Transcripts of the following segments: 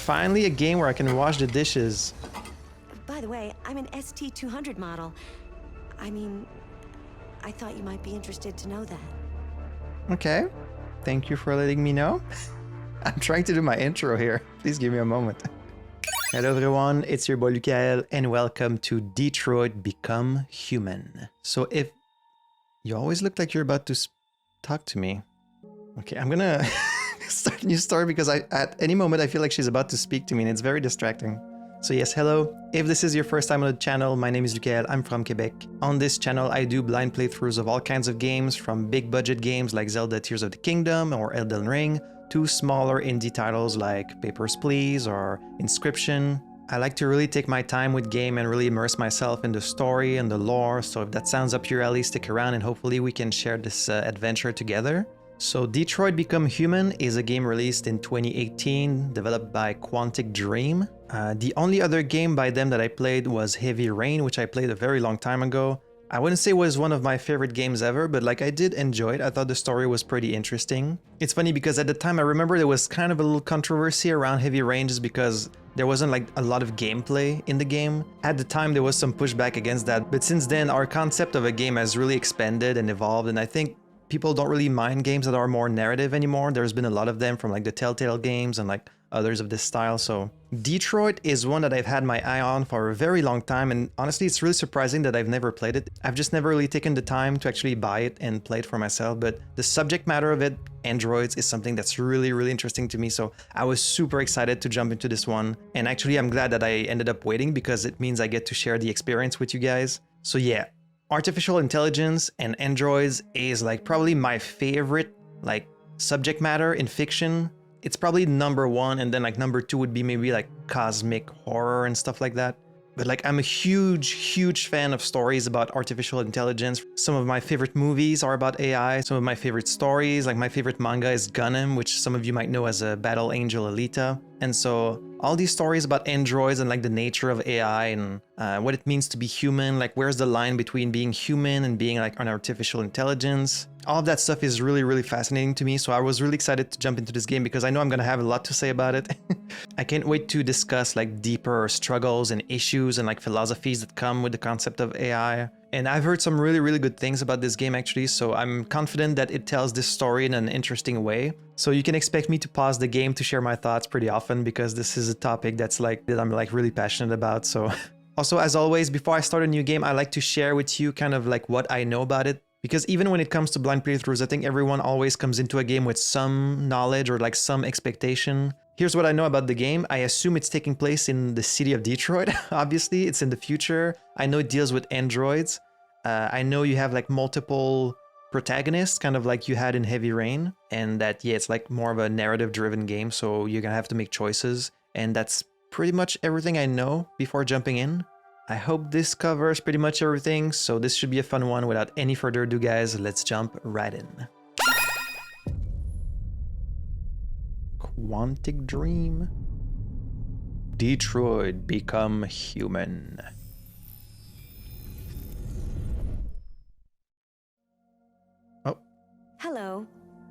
Finally a game where I can wash the dishes. By the way, I'm an ST200 model. I mean, I thought you might be interested to know that. Okay. Thank you for letting me know. I'm trying to do my intro here. Please give me a moment. Hello everyone, it's your boy Lukael and welcome to Detroit Become Human. So if you always look like you're about to talk to me. Okay, I'm gonna start a new story because at any moment I feel like she's about to speak to me and it's very distracting. So yes, hello. If this is your first time on the channel, my name is Lukael, I'm from Quebec. On this channel, I do blind playthroughs of all kinds of games, from big budget games like Zelda Tears of the Kingdom or Elden Ring, to smaller indie titles like Papers, Please or Inscription. I like to really take my time with game and really immerse myself in the story and the lore, so if that sounds up your alley, stick around and hopefully we can share this adventure together. So Detroit Become Human is a game released in 2018, developed by Quantic Dream. The only other game by them that I played was Heavy Rain, which I played a very long time ago. I wouldn't say it was one of my favorite games ever, but like I did enjoy it. I thought the story was pretty interesting. It's funny because at the time I remember there was kind of a little controversy around Heavy Rain just because there wasn't like a lot of gameplay in the game. At the time there was some pushback against that, but since then our concept of a game has really expanded and evolved, and I think people don't really mind games that are more narrative anymore. There's been a lot of them from like the Telltale games and like others of this style. So Detroit is one that I've had my eye on for a very long time, and honestly it's really surprising that I've never played it. I've just never really taken the time to actually buy it and play it for myself, but the subject matter of it, androids, is something that's really interesting to me, so I was super excited to jump into this one. And actually I'm glad that I ended up waiting because it means I get to share the experience with you guys. So yeah, artificial intelligence and androids is like probably my favorite like subject matter in fiction. It's probably number one, and then like number two would be maybe like cosmic horror and stuff like that. But like I'm a huge fan of stories about artificial intelligence. Some of my favorite movies are about AI. Some of my favorite stories, like my favorite manga is Gundam, which some of you might know as a Battle Angel Alita. And so all these stories about androids and like the nature of AI and what it means to be human, like where's the line between being human and being like an artificial intelligence. All of that stuff is really fascinating to me, so I was really excited to jump into this game because I know I'm gonna have a lot to say about it. I can't wait to discuss like deeper struggles and issues and like philosophies that come with the concept of AI. And I've heard some really good things about this game actually, so I'm confident that it tells this story in an interesting way. So you can expect me to pause the game to share my thoughts pretty often because this is a topic that I'm like really passionate about. So also, as always, before I start a new game, I like to share with you kind of like what I know about it. Because even when it comes to blind playthroughs, I think everyone always comes into a game with some knowledge or like some expectation. Here's what I know about the game. I assume it's taking place in the city of Detroit. Obviously, it's in the future. I know it deals with androids. I know you have like multiple protagonists, kind of like you had in Heavy Rain. And that, yeah, it's like more of a narrative-driven game, so you're gonna have to make choices. And that's pretty much everything I know before jumping in. I hope this covers pretty much everything, so this should be a fun one. Without any further ado, guys, let's jump right in. Quantic Dream. Detroit Become Human. Oh. Hello.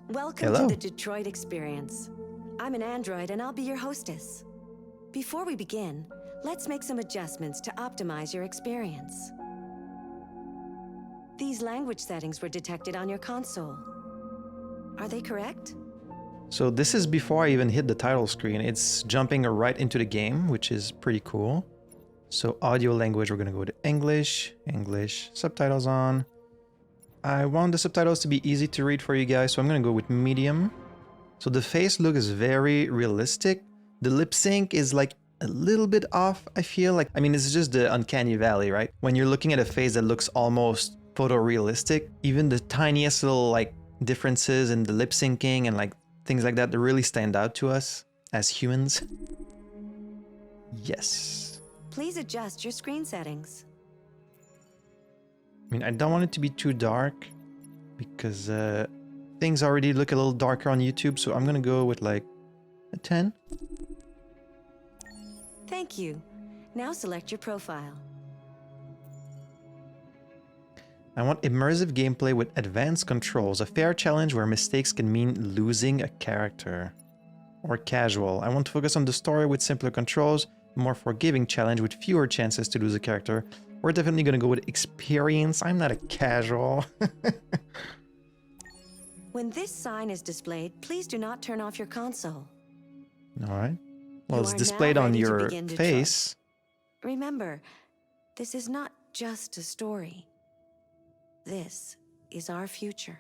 Welcome to the Detroit experience. I'm an android and I'll be your hostess. Before we begin, let's make some adjustments to optimize your experience. These language settings were detected on your console. Are they correct? So this is before I even hit the title screen. It's jumping right into the game, which is pretty cool. So audio language, we're gonna go to English, subtitles on. I want the subtitles to be easy to read for you guys, so I'm gonna go with medium. So the face look is very realistic. The lip sync is like a little bit off, I feel like. I mean, it's just the uncanny valley, right? When you're looking at a face that looks almost photorealistic, even the tiniest little like differences in the lip syncing and like things like that really stand out to us as humans. Yes. Please adjust your screen settings. I mean, I don't want it to be too dark because things already look a little darker on YouTube, so I'm gonna go with like a 10. Thank you. Now select your profile. I want immersive gameplay with advanced controls, a fair challenge where mistakes can mean losing a character. or casual? I want to focus on the story with simpler controls, a more forgiving challenge with fewer chances to lose a character. We're definitely gonna go with experience. I'm not a casual. When this sign is displayed, please do not turn off your console. Alright. Well, You it's are displayed now on ready to your begin to face. Remember, this is not just a story. This is our future.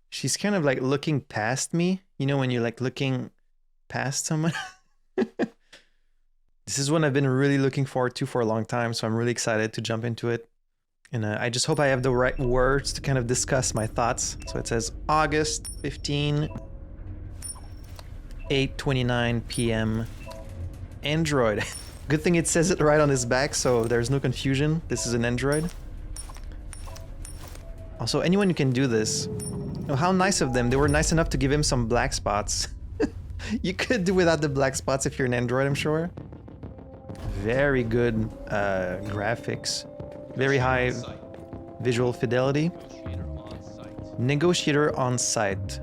She's kind of like looking past me. You know when you're like looking past someone? This is one I've been really looking forward to for a long time, so I'm really excited to jump into it. And I just hope I have the right words to kind of discuss my thoughts. So it says August 15, 8:29 p.m. Android. Good thing it says it right on his back, so there's no confusion. This is an Android. Also, anyone who can do this. Oh, how nice of them. They were nice enough to give him some black spots. You could do without the black spots if you're an Android, I'm sure. Very good graphics. Very high visual fidelity. Negotiator on site.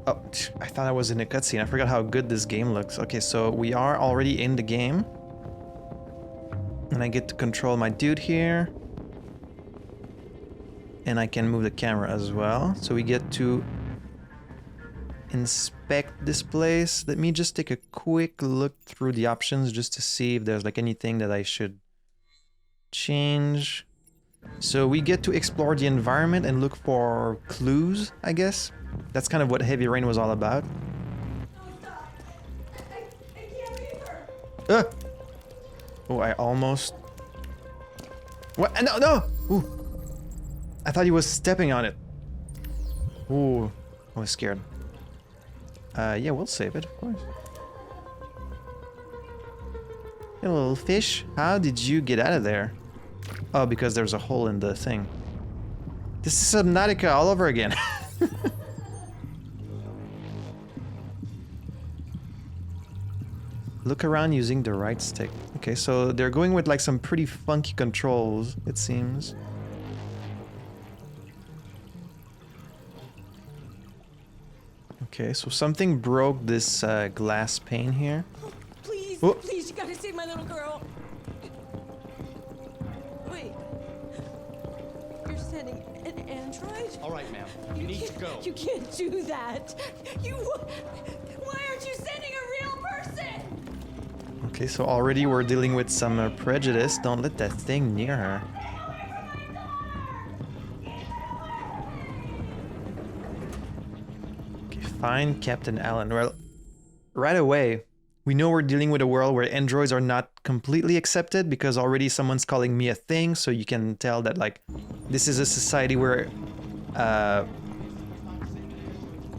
Oh, I thought I was in a cutscene. I forgot how good this game looks. Okay, so we are already in the game. And I get to control my dude here. And I can move the camera as well. So we get to inspect this place. Let me just take a quick look through the options just to see if there's like anything that I should change. So we get to explore the environment and look for clues, I guess. That's kind of what Heavy Rain was all about. Oh, I almost... What? No, no! Ooh. I thought he was stepping on it. Ooh, I was scared. Yeah, we'll save it, of course. Hey, little fish, how did you get out of there? Oh, because there's a hole in the thing. This is Subnautica all over again. Look around using the right stick. Okay, so they're going with like some pretty funky controls, it seems. Okay, so something broke this glass pane here. Please, oh. Please, you gotta save my little girl. Wait. You're sending an android? All right, ma'am. You need to go. You can't do that. Why aren't you sending a real person? Okay, so already we're dealing with some prejudice. Don't let that thing near her. Find Captain Allen. Well, right away, we know we're dealing with a world where androids are not completely accepted because already someone's calling me a thing, so you can tell that like this is a society where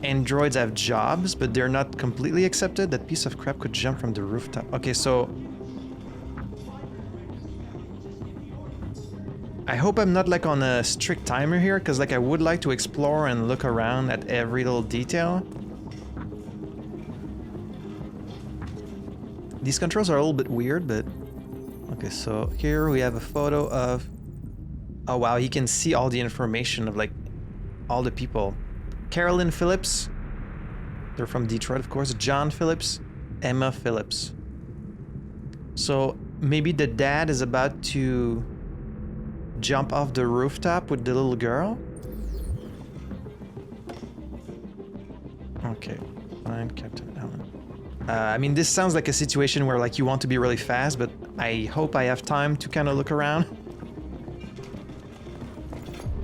androids have jobs, but they're not completely accepted. That piece of crap could jump from the rooftop. Okay, so I hope I'm not like on a strict timer here, because like I would like to explore and look around at every little detail. These controls are a little bit weird, but... Okay, so here we have a photo of... Oh wow, he can see all the information of like all the people. Carolyn Phillips. They're from Detroit, of course. John Phillips. Emma Phillips. So maybe the dad is about to jump off the rooftop with the little girl? Okay, find Captain Allen. I mean, this sounds like a situation where like you want to be really fast, but I hope I have time to kind of look around.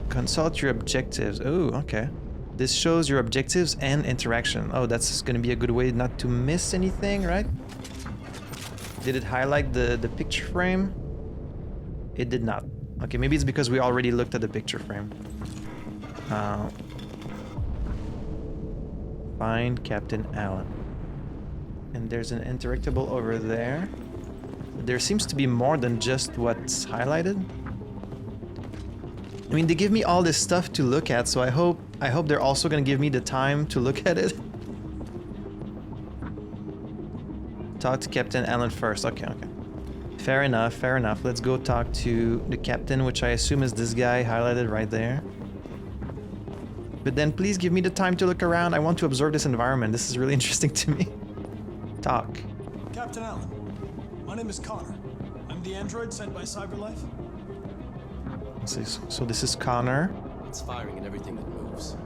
Consult your objectives. Oh, okay. This shows your objectives and interaction. Oh, that's going to be a good way not to miss anything, right? Did it highlight the picture frame? It did not. Okay, maybe it's because we already looked at the picture frame. Find Captain Allen. And there's an interactable over there. There seems to be more than just what's highlighted. I mean, they give me all this stuff to look at, so I hope they're also gonna give me the time to look at it. Talk to Captain Allen first. Okay, okay. Fair enough, fair enough. Let's go talk to the captain, which I assume is this guy highlighted right there. But then please give me the time to look around. I want to observe this environment. This is really interesting to me. Talk. Captain Allen, my name is Connor. I'm the android sent by CyberLife. So this is Connor. It's firing at everything that moves.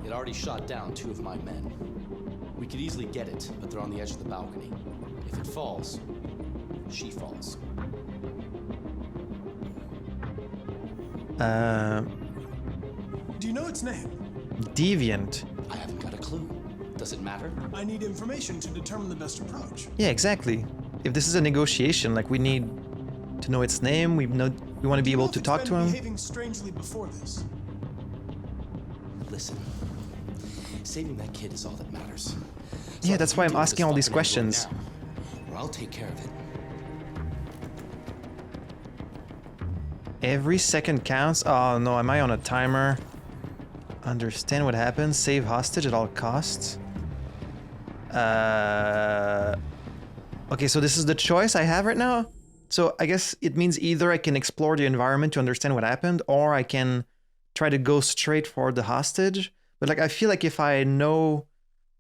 It already shot down 2 of my men. We could easily get it, but they're on the edge of the balcony. If it falls, she falls. Do you know its name? Deviant. I haven't got a clue. Does it matter? I need information to determine the best approach. Yeah, exactly. If this is a negotiation, like we need to know its name, we want to be able to talk to him. Behaving strangely before this. Listen, saving that kid is all that matters. Yeah, that's why I'm asking all these questions. Or I'll take care of it. Every second counts. Oh no, am I on a timer? Understand what happens. Save hostage at all costs. Okay, so this is the choice I have right now. So I guess it means either I can explore the environment to understand what happened, or I can try to go straight for the hostage. But like, I feel like if I know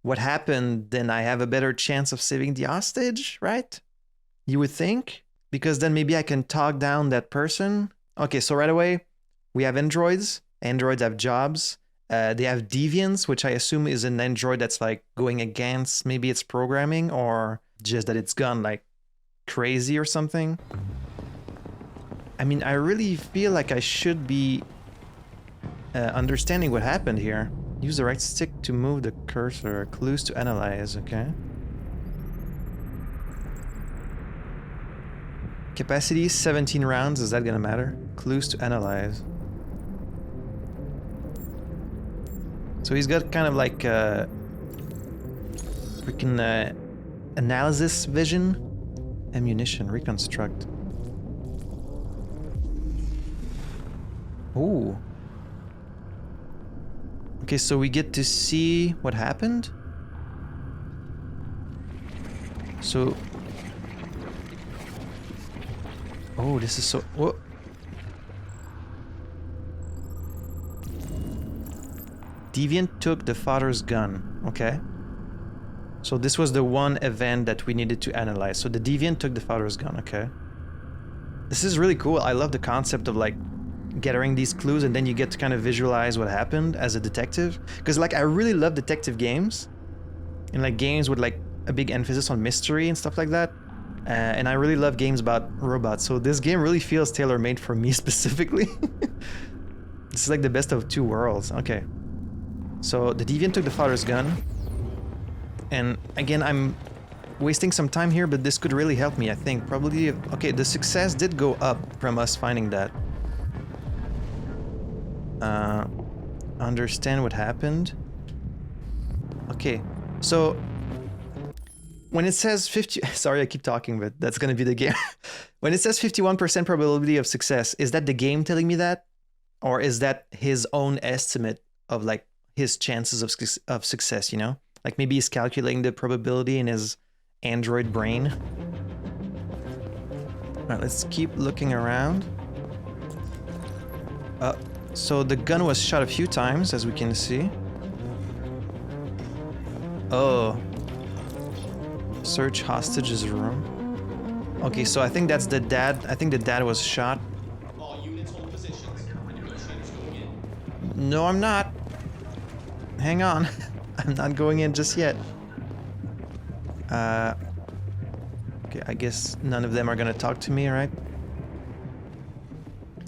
what happened, then I have a better chance of saving the hostage, right? You would think? Because then maybe I can talk down that person. Okay, so right away, we have androids. Androids have jobs. They have deviants, which I assume is an android that's like going against maybe its programming, or just that it's gone like crazy or something. I mean, I really feel like I should be understanding what happened here. Use the right stick to move the cursor. Clues to analyze, okay. Capacity 17 rounds, is that gonna matter? Clues to analyze. So he's got kind of like freaking analysis vision. Ammunition, reconstruct. Ooh. Okay, so we get to see what happened. So... Oh, this is so... Whoa. Deviant took the father's gun. Okay. So this was the one event that we needed to analyze. So the Deviant took the father's gun. Okay. This is really cool. I love the concept of like gathering these clues and then you get to kind of visualize what happened as a detective. Because like I really love detective games. And like games with like a big emphasis on mystery and stuff like that. And I really love games about robots. So this game really feels tailor-made for me specifically. This is like the best of 2 worlds. Okay. So the Deviant took the father's gun. And again, I'm wasting some time here, but this could really help me, I think. Probably... Okay, the success did go up from us finding that. Understand what happened. Okay, so... When it says 50... Sorry, I keep talking, but that's gonna be the game. When it says 51% probability of success, is that the game telling me that? Or is that his own estimate of like his chances of success, you know? Like maybe he's calculating the probability in his android brain. Alright, let's keep looking around. So the gun was shot a few times, as we can see. Oh. Search hostage's room. Okay, so I think that's the dad. I think the dad was shot. All units hold positions. Negotiators going in. No, I'm not. Hang on. I'm not going in just yet. Okay, I guess none of them are gonna talk to me, right?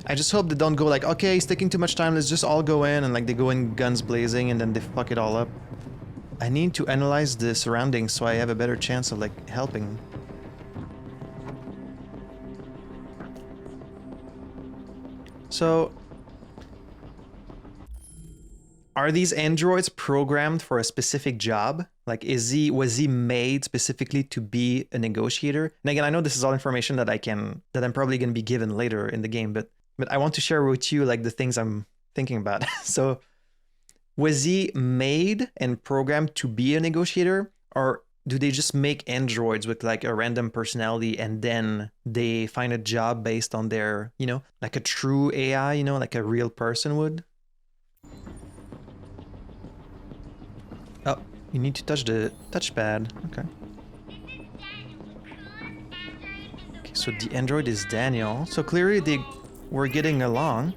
I just hope they don't go like, okay, it's taking too much time, let's just all go in, and like they go in guns blazing and then they fuck it all up. I need to analyze the surroundings so I have a better chance of like helping. So... Are these androids programmed for a specific job? Like, was he made specifically to be a negotiator? And again, I know this is all information that I'm probably going to be given later in the game, but I want to share with you like the things I'm thinking about. So, was he made and programmed to be a negotiator, or do they just make androids with like a random personality and then they find a job based on their, you know, like a true AI, you know, like a real person would? Oh, you need to touch the touchpad. Okay. Okay, so the android is Daniel. So clearly they were getting along.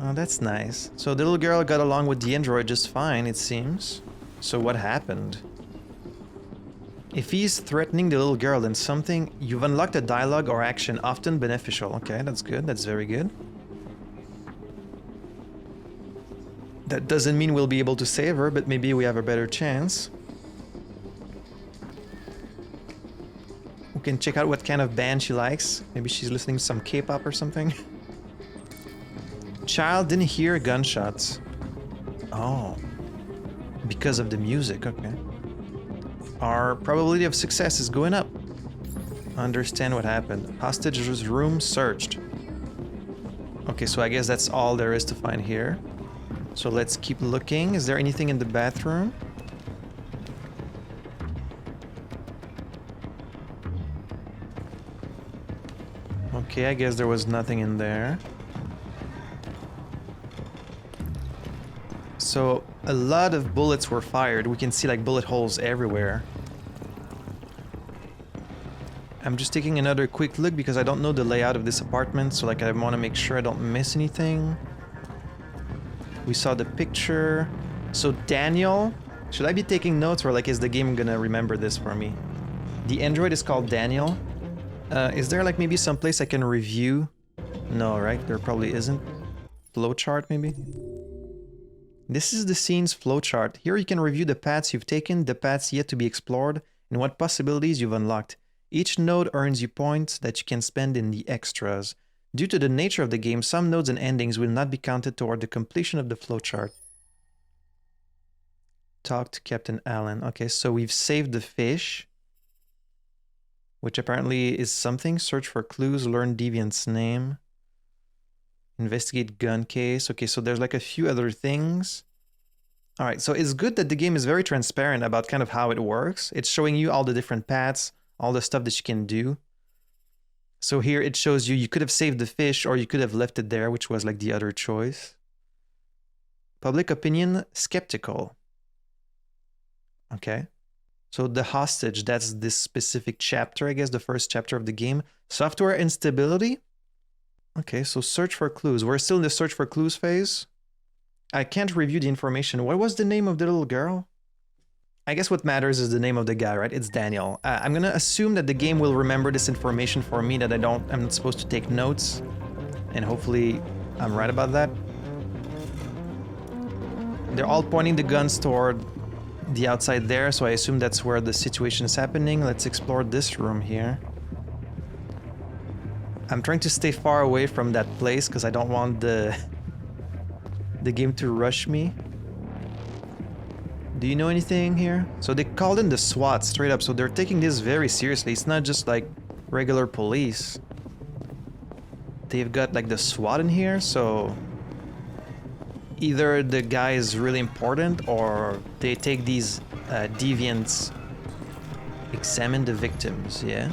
Oh, that's nice. So the little girl got along with the android just fine, it seems. So what happened? If he's threatening the little girl, then something... You've unlocked a dialogue or action often beneficial. Okay, that's good. That's very good. That doesn't mean we'll be able to save her, but maybe we have a better chance. We can check out what kind of band she likes. Maybe she's listening to some K-pop or something. Child didn't hear gunshots. Oh. Because of the music, okay. Our probability of success is going up. Understand what happened. Hostage's room searched. Okay, so I guess that's all there is to find here. So let's keep looking. Is there anything in the bathroom? Okay, I guess there was nothing in there. So a lot of bullets were fired. We can see like bullet holes everywhere. I'm just taking another quick look because I don't know the layout of this apartment, so like I want to make sure I don't miss anything. We saw the picture. So Daniel, should I be taking notes or like is the game gonna remember this for me? The android is called Daniel. Is there like maybe some place I can review? No, right? There probably isn't. Flowchart maybe? This is the scene's flowchart. Here you can review the paths you've taken, the paths yet to be explored, and what possibilities you've unlocked. Each node earns you points that you can spend in the extras. Due to the nature of the game, some nodes and endings will not be counted toward the completion of the flowchart. Talk to Captain Allen. Okay, so we've saved the fish, which apparently is something. Search for clues, learn Deviant's name. Investigate gun case. Okay, so there's like a few other things. All right, so it's good that the game is very transparent about kind of how it works. It's showing you all the different paths, all the stuff that you can do. So here it shows you could have saved the fish or you could have left it there, which was like the other choice. Public opinion, skeptical. Okay. So the hostage, that's this specific chapter, I guess, the first chapter of the game. Software instability. Okay, so search for clues. We're still in the search for clues phase. I can't review the information. What was the name of the little girl? I guess what matters is the name of the guy, right? It's Daniel. I'm gonna assume that the game will remember this information for me, that I'm not supposed to take notes. And hopefully I'm right about that. They're all pointing the guns toward the outside there, so I assume that's where the situation is happening. Let's explore this room here. I'm trying to stay far away from that place because I don't want the game to rush me. Do you know anything here? So they called in the SWAT straight up, so they're taking this very seriously. It's not just like regular police. They've got like the SWAT in here, so either the guy is really important or they take these deviants, examine the victims, yeah?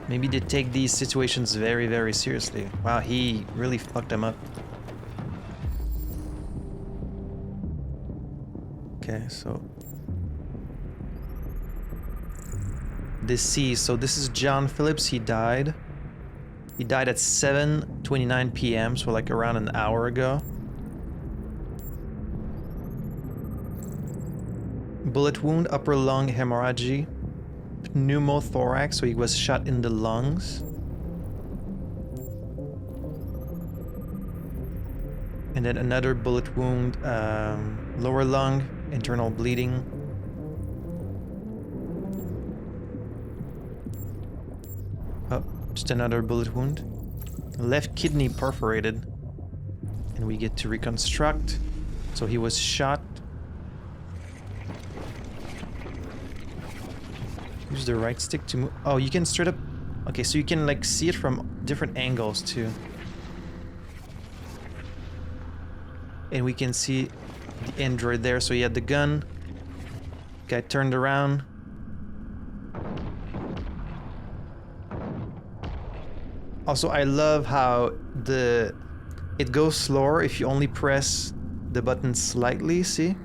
Maybe they take these situations very, very seriously. Wow, he really fucked them up. Okay, so deceased. So this is John Phillips. He died. He died at 7:29 p.m. So like around an hour ago. Bullet wound, upper lung hemorrhage, pneumothorax. So he was shot in the lungs. And then another bullet wound, lower lung, internal bleeding. Oh, just another bullet wound. Left kidney perforated. And we get to reconstruct. So he was shot. Use the right stick to move. Oh, you can straight up... Okay, so you can like see it from different angles too. And we can see the android there. So he had the gun. Guy turned around. Also, I love how it goes slower if you only press the button slightly, see?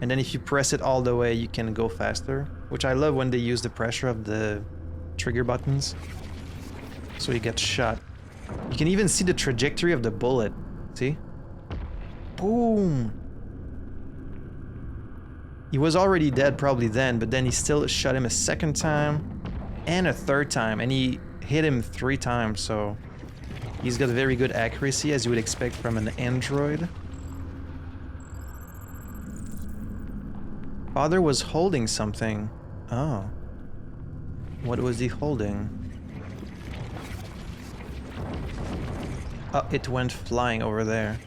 And then if you press it all the way, you can go faster. Which I love when they use the pressure of the trigger buttons. So you get shot. You can even see the trajectory of the bullet. See? Boom! He was already dead probably then, but then he still shot him a second time and a third time, and he hit him 3 times, so he's got very good accuracy, as you would expect from an android. Father was holding something. Oh. What was he holding? Oh, it went flying over there.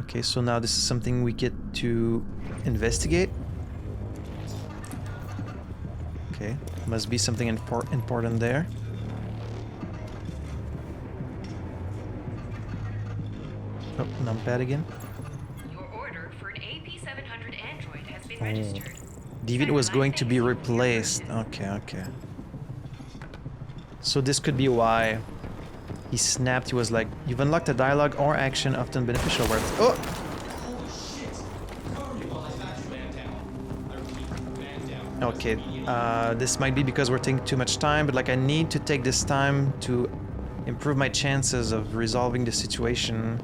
Okay, so now this is something we get to investigate. Okay, must be something important there. Oh, numpad again. Your order for an AP700 android has been registered. Deviant was going to be replaced. Okay, okay. So this could be why he snapped. He was like, "You've unlocked a dialogue or action often beneficial where it's—" Oh! Okay, this might be because we're taking too much time, but like I need to take this time to improve my chances of resolving the situation.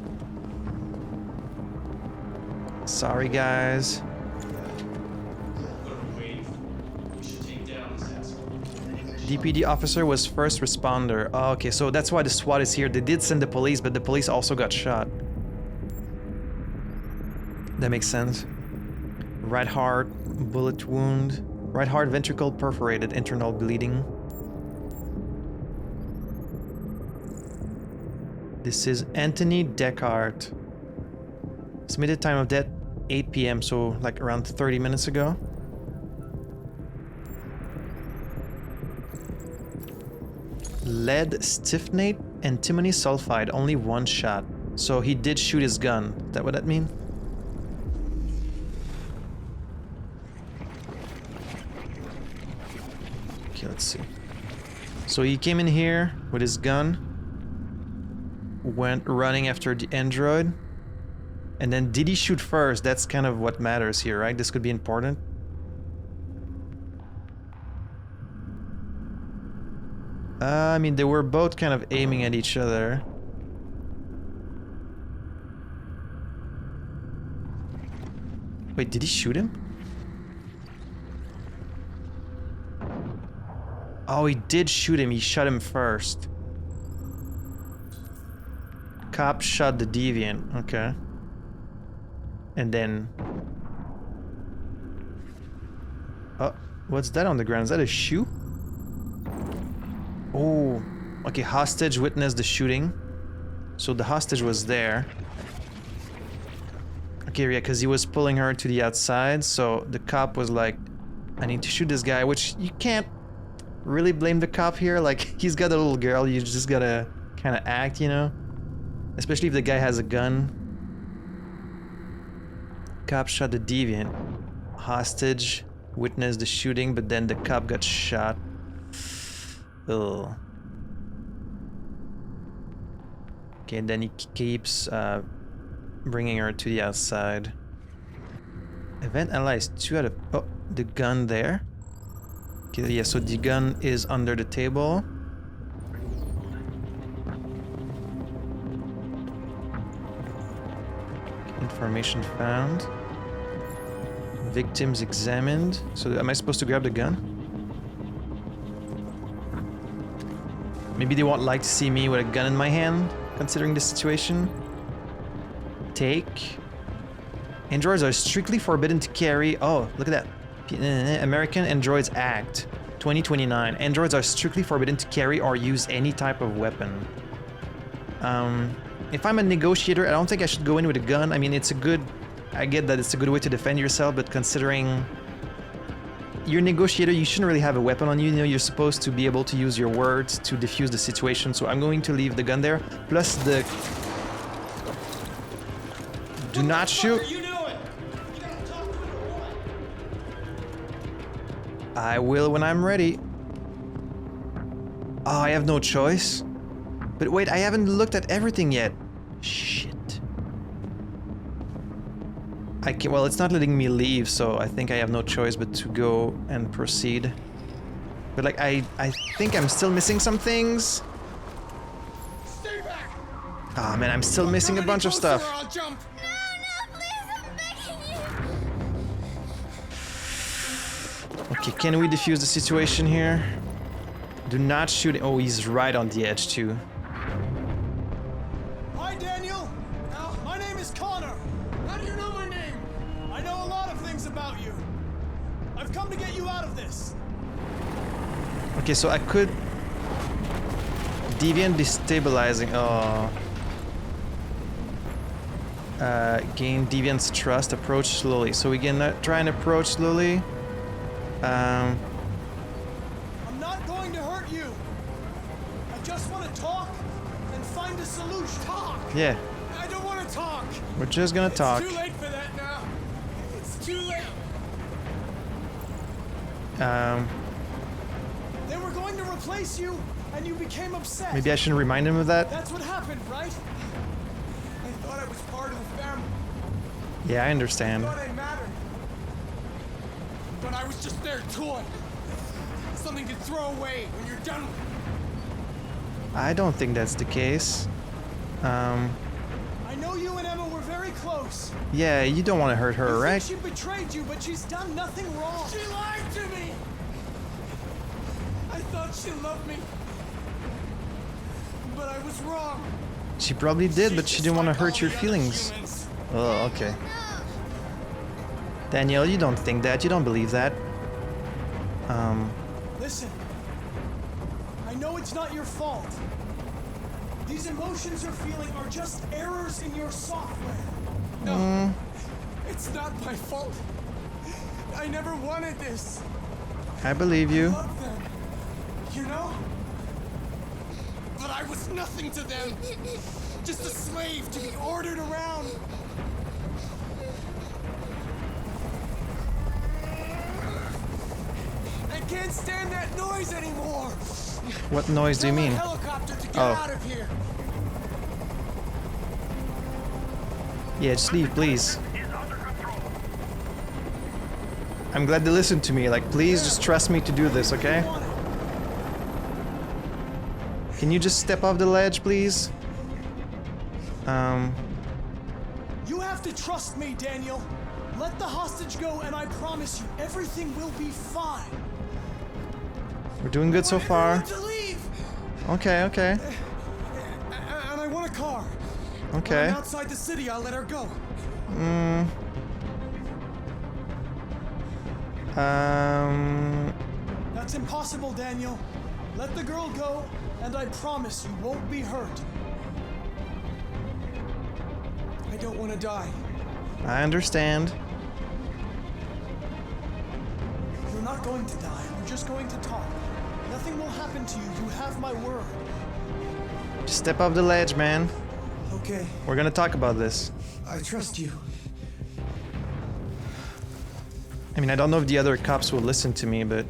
Sorry, guys. DPD officer was first responder. Oh, okay, so that's why the SWAT is here. They did send the police, but the police also got shot. That makes sense. Right heart, bullet wound. Right heart ventricle perforated, internal bleeding. This is Anthony Descartes. Estimated time of death, 8 p.m., so like around 30 minutes ago. Lead stiffnate, antimony sulfide, only 1 shot. So he did shoot his gun. Is that what that means? Okay, let's see. So he came in here with his gun, went running after the android, and then did he shoot first? That's kind of what matters here, right? This could be important. I mean, they were both kind of aiming at each other. Wait, did he shoot him? Oh, he did shoot him. He shot him first. Cop shot the deviant. Okay. And then... Oh, what's that on the ground? Is that a shoe? Oh, okay, hostage witnessed the shooting. So the hostage was there. Okay, yeah, because he was pulling her to the outside, so the cop was like, I need to shoot this guy, which you can't really blame the cop here. Like, he's got a little girl, you just gotta kind of act, you know? Especially if the guy has a gun. Cop shot the deviant. Hostage witnessed the shooting, but then the cop got shot. Ugh. Okay, then he keeps bringing her to the outside. Event analyzed 2 out of... Oh, the gun there. Okay, yeah, so the gun is under the table. Information found. Victims examined. So am I supposed to grab the gun? Maybe they won't like to see me with a gun in my hand, considering the situation. Take. Androids are strictly forbidden to carry... Oh, look at that. American Androids Act, 2029. Androids are strictly forbidden to carry or use any type of weapon. If I'm a negotiator, I don't think I should go in with a gun. I mean, it's a good... I get that it's a good way to defend yourself, but considering... You're a negotiator, you shouldn't really have a weapon on you. You know, you're supposed to be able to use your words to defuse the situation. So I'm going to leave the gun there. Plus the... Do not shoot! I will when I'm ready. Oh, I have no choice. But wait, I haven't looked at everything yet. Shit. I can, well, it's not letting me leave, so I think I have no choice but to go and proceed. But like, I think I'm still missing some things. Stay back! Ah, man, I'm still missing a bunch of stuff. I'll jump. Okay, can we defuse the situation here? Do not shoot. Oh, he's right on the edge too. Hi, Daniel. My name is Connor. How do you know my name? I know a lot of things about you. I've come to get you out of this. Okay, so I could deviant destabilizing. Oh. Gain deviant's trust. Approach slowly. So we can try and approach slowly. I'm not going to hurt you. I just want to talk and find a solution. Talk. Yeah, I don't want to talk. we're just gonna talk. It's too late for that now. It's too late. They were going to replace you, and you became upset. Maybe I shouldn't remind him of that. That's what happened, right? I thought I was part of the family. Yeah, I I understand. thought I mattered. But I was just their toy. Something to throw away when you're done with it. I don't think that's the case. I know you and Emma were very close. Yeah, you don't want to hurt her, You think right? she betrayed you, but she's done nothing wrong. She lied to me. I thought she loved me. But I was wrong. She probably did, but she She's didn't want to like all hurt your the other feelings. humans. Oh, okay. Danielle, you don't think that. You don't believe that. Listen, I know it's not your fault. These emotions you're feeling are just errors in your software. No, it's not my fault. I never wanted this. I believe I you. love them, you know? But I was nothing to them. Just a slave to be ordered around. I can't stand that noise anymore. What noise do you Tell my mean? helicopter to get Oh. out of here. Yeah, just leave, please. I'm glad they listened to me. Like, please just trust me to do this, okay? Want it. Can you just step off the ledge, please? You have to trust me, Daniel. Let the hostage go, and I promise you, everything will be fine. We're doing good so I want far. everyone to leave. Okay, okay. And I want a car. When Okay. I'm outside the city, I'll let her go. That's impossible, Daniel. Let the girl go, and I promise you won't be hurt. I don't want to die. I understand. You're not going to die. We're just going to talk. Nothing will happen to you. You have my word. Just step off the ledge, man. Okay, We're gonna talk about this. I trust you. I mean, I don't know if the other cops will listen to me, but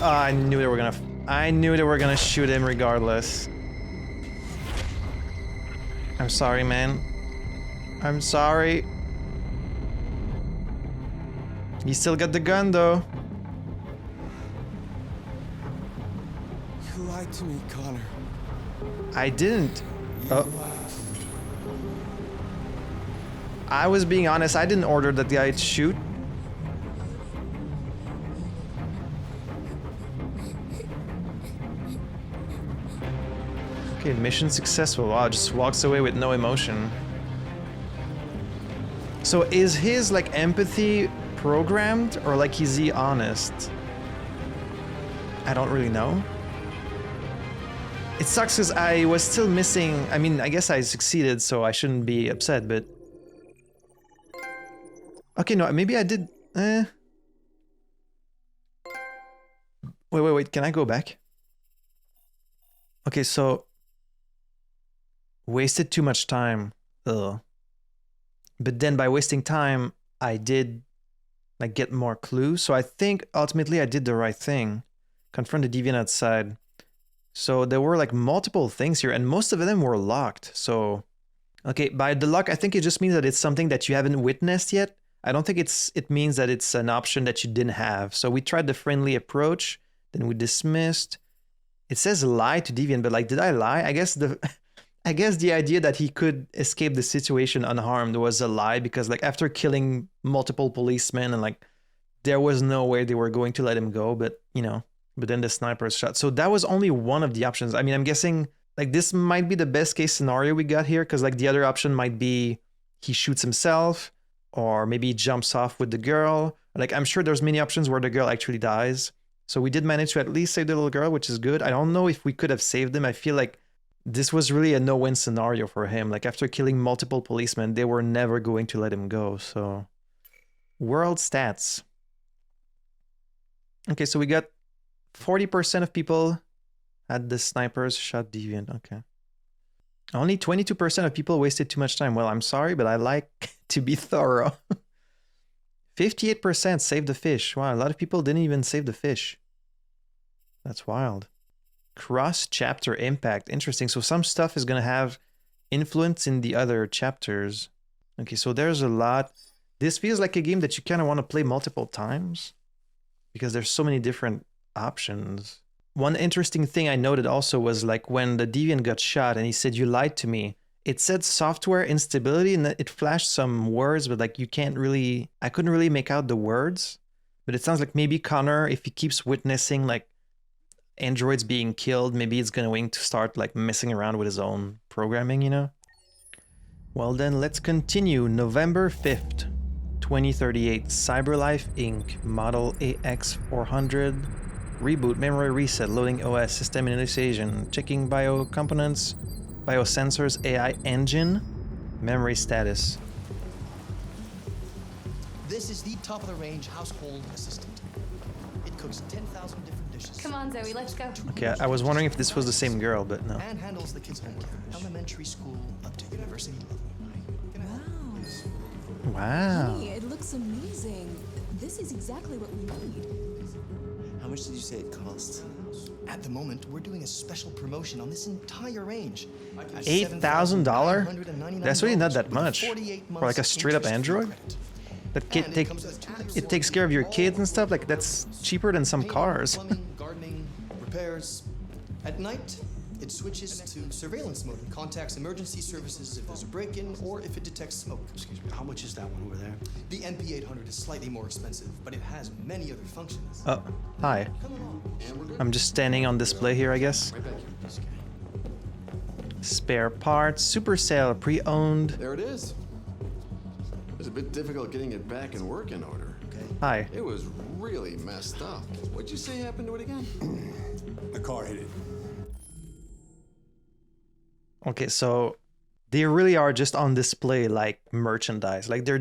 I knew they were gonna. I knew they were gonna shoot him regardless. I'm sorry, man. I'm sorry. You still got the gun, though. You lied to me, Connor. I didn't. Oh. I was being honest. I didn't order that guy to shoot. Okay, mission successful. Wow, just walks away with no emotion. So is his like empathy programmed, or like is he honest? I don't really know. It sucks because I was still missing. I mean, I guess I succeeded, so I shouldn't be upset, but okay, no, maybe I did. Wait. Can I go back? Okay, so wasted too much time. Ugh. But then by wasting time, I did like get more clues. So I think ultimately I did the right thing. Confront the deviant outside. So there were like multiple things here, and most of them were locked. So, okay, by the lock, I think it just means that it's something that you haven't witnessed yet. I don't think it means that it's an option that you didn't have. So we tried the friendly approach, then we dismissed. It says lie to deviant, but like, did I lie? I guess the idea that he could escape the situation unharmed was a lie, because like after killing multiple policemen and like there was no way they were going to let him go, but you know, but then the snipers shot. So that was only one of the options. I mean, I'm guessing like this might be the best case scenario we got here, because like the other option might be he shoots himself, or maybe he jumps off with the girl. Like I'm sure there's many options where the girl actually dies. So we did manage to at least save the little girl, which is good. I don't know if we could have saved him. I feel like this was really a no-win scenario for him. Like after killing multiple policemen, they were never going to let him go. So world stats. Okay, so we got 40% of people had the snipers shot deviant. Okay. Only 22% of people wasted too much time. Well, I'm sorry, but I like to be thorough. 58% saved the fish. Wow, a lot of people didn't even save the fish. That's wild. Cross-chapter impact. Interesting. So some stuff is going to have influence in the other chapters. Okay, so there's a lot. This feels like a game that you kind of want to play multiple times, because there's so many different options. One interesting thing I noted also was like when the deviant got shot and he said, "You lied to me." It said software instability, and it flashed some words, but like I couldn't really make out the words. But it sounds like maybe Connor, if he keeps witnessing like androids being killed, maybe it's going to start like messing around with his own programming, you know? Well then, let's continue. November 5th, 2038, CyberLife Inc., Model AX400, reboot, memory reset, loading OS, system initialization, checking biocomponents, biosensors, AI engine, memory status. This is the top-of-the-range household assistant. It cooks 10,000 different dishes. Come on, Zoe, let's go. Okay, I was wondering if this was the same girl, but no. And handles the kids' home care, elementary school up to university level. Wow. Honey, it looks amazing. This is exactly what we need. How much did you say it costs? At the moment, we're doing a special promotion on this entire range. $8,000? That's really not that much. For like a straight-up Android? That it takes care of your kids and stuff? Like, that's cheaper than some cars. Plumbing, gardening, repairs. At night, it switches to surveillance mode and contacts emergency services if there's a break-in or if it detects smoke. Excuse me, how much is that one over there? The MP800 is slightly more expensive, but it has many other functions. Oh, hi. Come along. I'm just standing on display here, I guess. Right back here. Spare parts, super sale, pre-owned. There it is. It was a bit difficult getting it back in working order. Okay. Hi. It was really messed up. What'd you say happened to it again? The car hit it. Okay, so they really are just on display like merchandise. Like they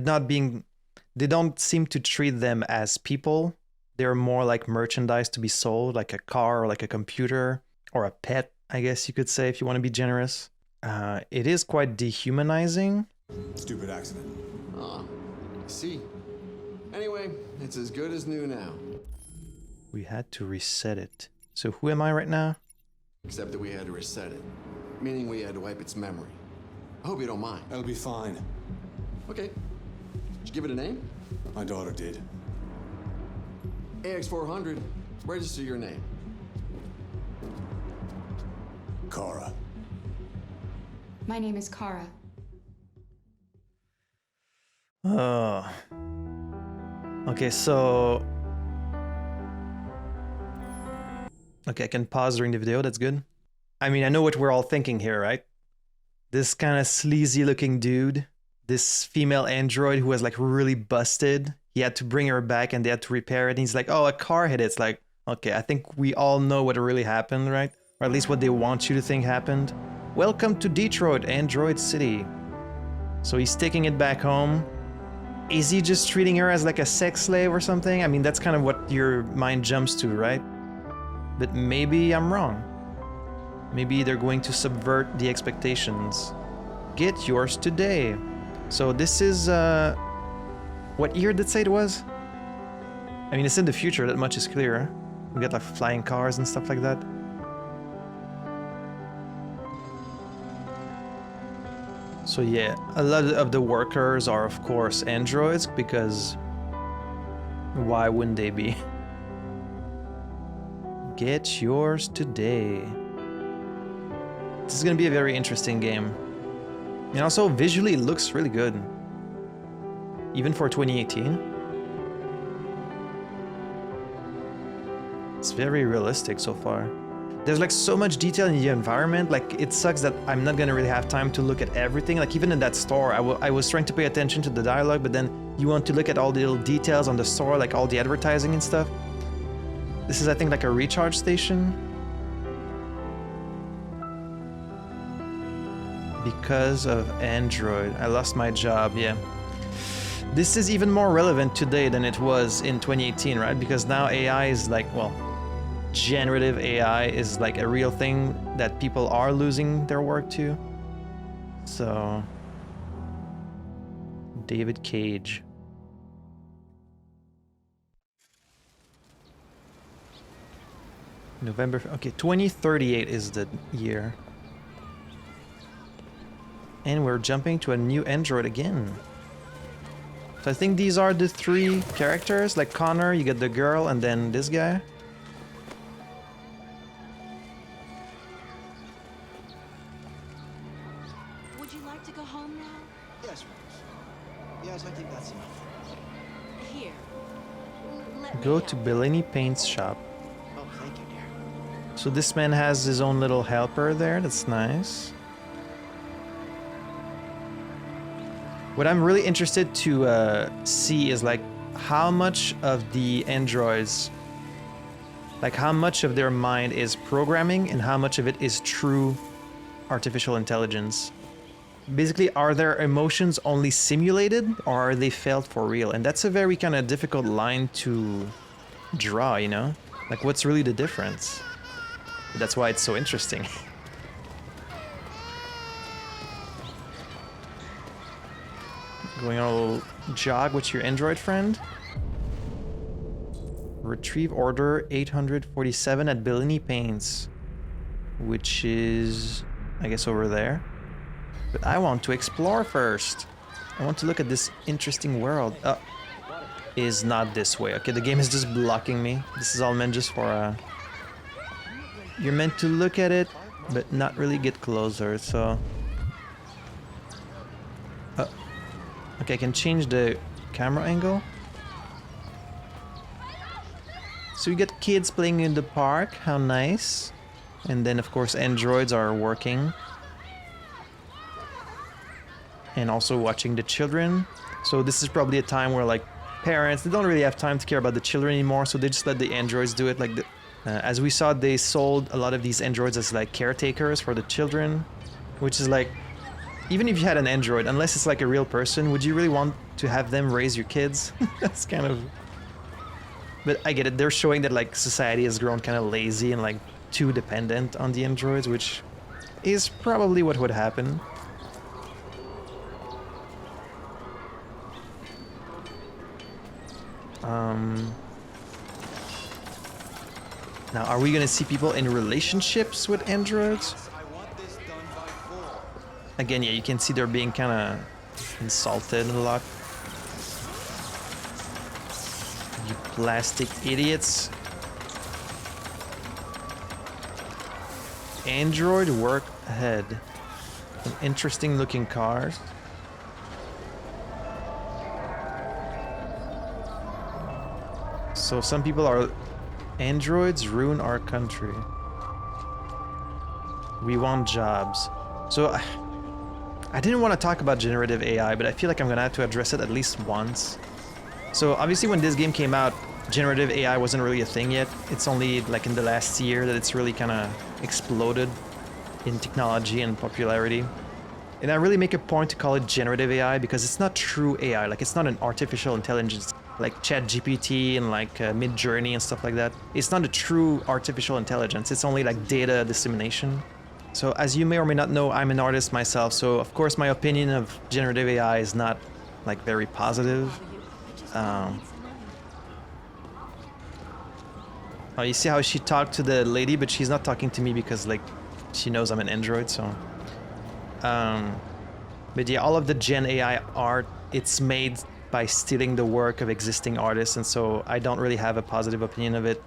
don't seem to treat them as people. They're more like merchandise to be sold, like a car or like a computer or a pet, I guess you could say, if you want to be generous. It is quite dehumanizing. Stupid accident. Ah, I see. Anyway, it's as good as new now. We had to reset it. So who am I right now? Except that we had to reset it. Meaning we had to wipe its memory. I hope you don't mind. That'll be fine. Okay. Did you give it a name? My daughter did. AX400. Register your name. Kara. My name is Kara. Oh. Okay, so... Okay, I can pause during the video, that's good. I mean, I know what we're all thinking here, right? This kind of sleazy looking dude, this female android who was like really busted. He had to bring her back and they had to repair it. And he's like, oh, a car hit it. It's like, okay, I think we all know what really happened, right? Or at least what they want you to think happened. Welcome to Detroit, Android City. So he's taking it back home. Is he just treating her as like a sex slave or something? I mean, that's kind of what your mind jumps to, right? But maybe I'm wrong. Maybe they're going to subvert the expectations. Get yours today. So this is, what year did it say it was? I mean, it's in the future, that much is clear. We got like flying cars and stuff like that. So yeah, a lot of the workers are of course androids, because why wouldn't they be? Get yours today. This is gonna be a very interesting game. And also visually it looks really good. Even for 2018. It's very realistic so far. There's like so much detail in the environment, like it sucks that I'm not gonna really have time to look at everything. Like even in that store, I was trying to pay attention to the dialogue, but then you want to look at all the little details on the store, like all the advertising and stuff. This is, I think, like a recharge station. Because of Android. I lost my job, yeah. This is even more relevant today than it was in 2018, right? Because now AI is like, well, generative AI is like a real thing that people are losing their work to. So, David Cage. November, okay, 2038 is the year. And we're jumping to a new android again. So I think these are the three characters, like Connor, you get the girl, and then this guy. Would you like to go home now? Yes, Rose. Yes, I think that's enough. Here. Let me Go help. to Bellini Paint's shop. Oh, thank you, dear. So this man has his own little helper there, that's nice. What I'm really interested to see is like how much of the androids, like how much of their mind is programming and how much of it is true artificial intelligence. Basically, are their emotions only simulated or are they felt for real? And that's a very kind of difficult line to draw, you know? Like what's really the difference? That's why it's so interesting. Going on a little jog with your android friend. Retrieve order 847 at Bellini Paints, which is, I guess, over there. But I want to explore first. I want to look at this interesting world. Is not this way. Okay, the game is just blocking me. This is all meant just for you're meant to look at it, but not really get closer, so... Okay, I can change the camera angle. So we get kids playing in the park, how nice. And then of course androids are working. And also watching the children. So this is probably a time where like parents, they don't really have time to care about the children anymore, so they just let the androids do it. Like as we saw, they sold a lot of these androids as like caretakers for the children, which is like, even if you had an android, unless it's like a real person, would you really want to have them raise your kids? That's kind of... But I get it, they're showing that like society has grown kind of lazy and like too dependent on the androids, which is probably what would happen. Now, are we gonna see people in relationships with androids? Again, yeah, you can see they're being kind of insulted a lot. You plastic idiots. Android work ahead. Some interesting looking cars. So some people are... Androids ruin our country. We want jobs. So I didn't want to talk about generative AI, but I feel like I'm gonna have to address it at least once. So obviously when this game came out, generative AI wasn't really a thing yet. It's only like in the last year that it's really kind of exploded in technology and popularity. And I really make a point to call it generative AI because it's not true AI. Like it's not an artificial intelligence like ChatGPT and like Midjourney and stuff like that. It's not a true artificial intelligence. It's only like data dissemination. So as you may or may not know, I'm an artist myself. So of course my opinion of generative AI is not like very positive. Oh, you see how she talked to the lady, but she's not talking to me because like she knows I'm an android, so. But yeah, all of the Gen AI art, it's made by stealing the work of existing artists, and so I don't really have a positive opinion of it.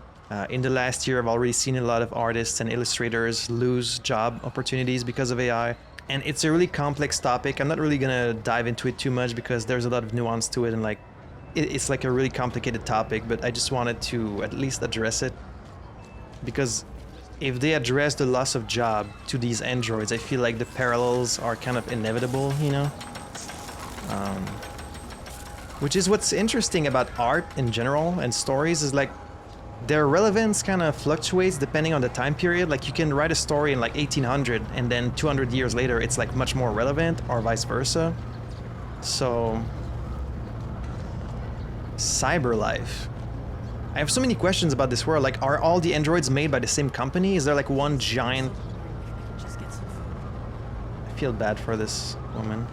In the last year, I've already seen a lot of artists and illustrators lose job opportunities because of AI. And it's a really complex topic. I'm not really gonna dive into it too much because there's a lot of nuance to it, and like it's like a really complicated topic, but I just wanted to at least address it. Because if they address the loss of job to these androids, I feel like the parallels are kind of inevitable, you know? Which is what's interesting about art in general and stories is like their relevance kind of fluctuates depending on the time period. Like you can write a story in like 1800 and then 200 years later it's like much more relevant, or vice versa. So cyberlife. I have so many questions about this world. Like, are all the androids made by the same company? Is there like one giant... I feel bad for this woman.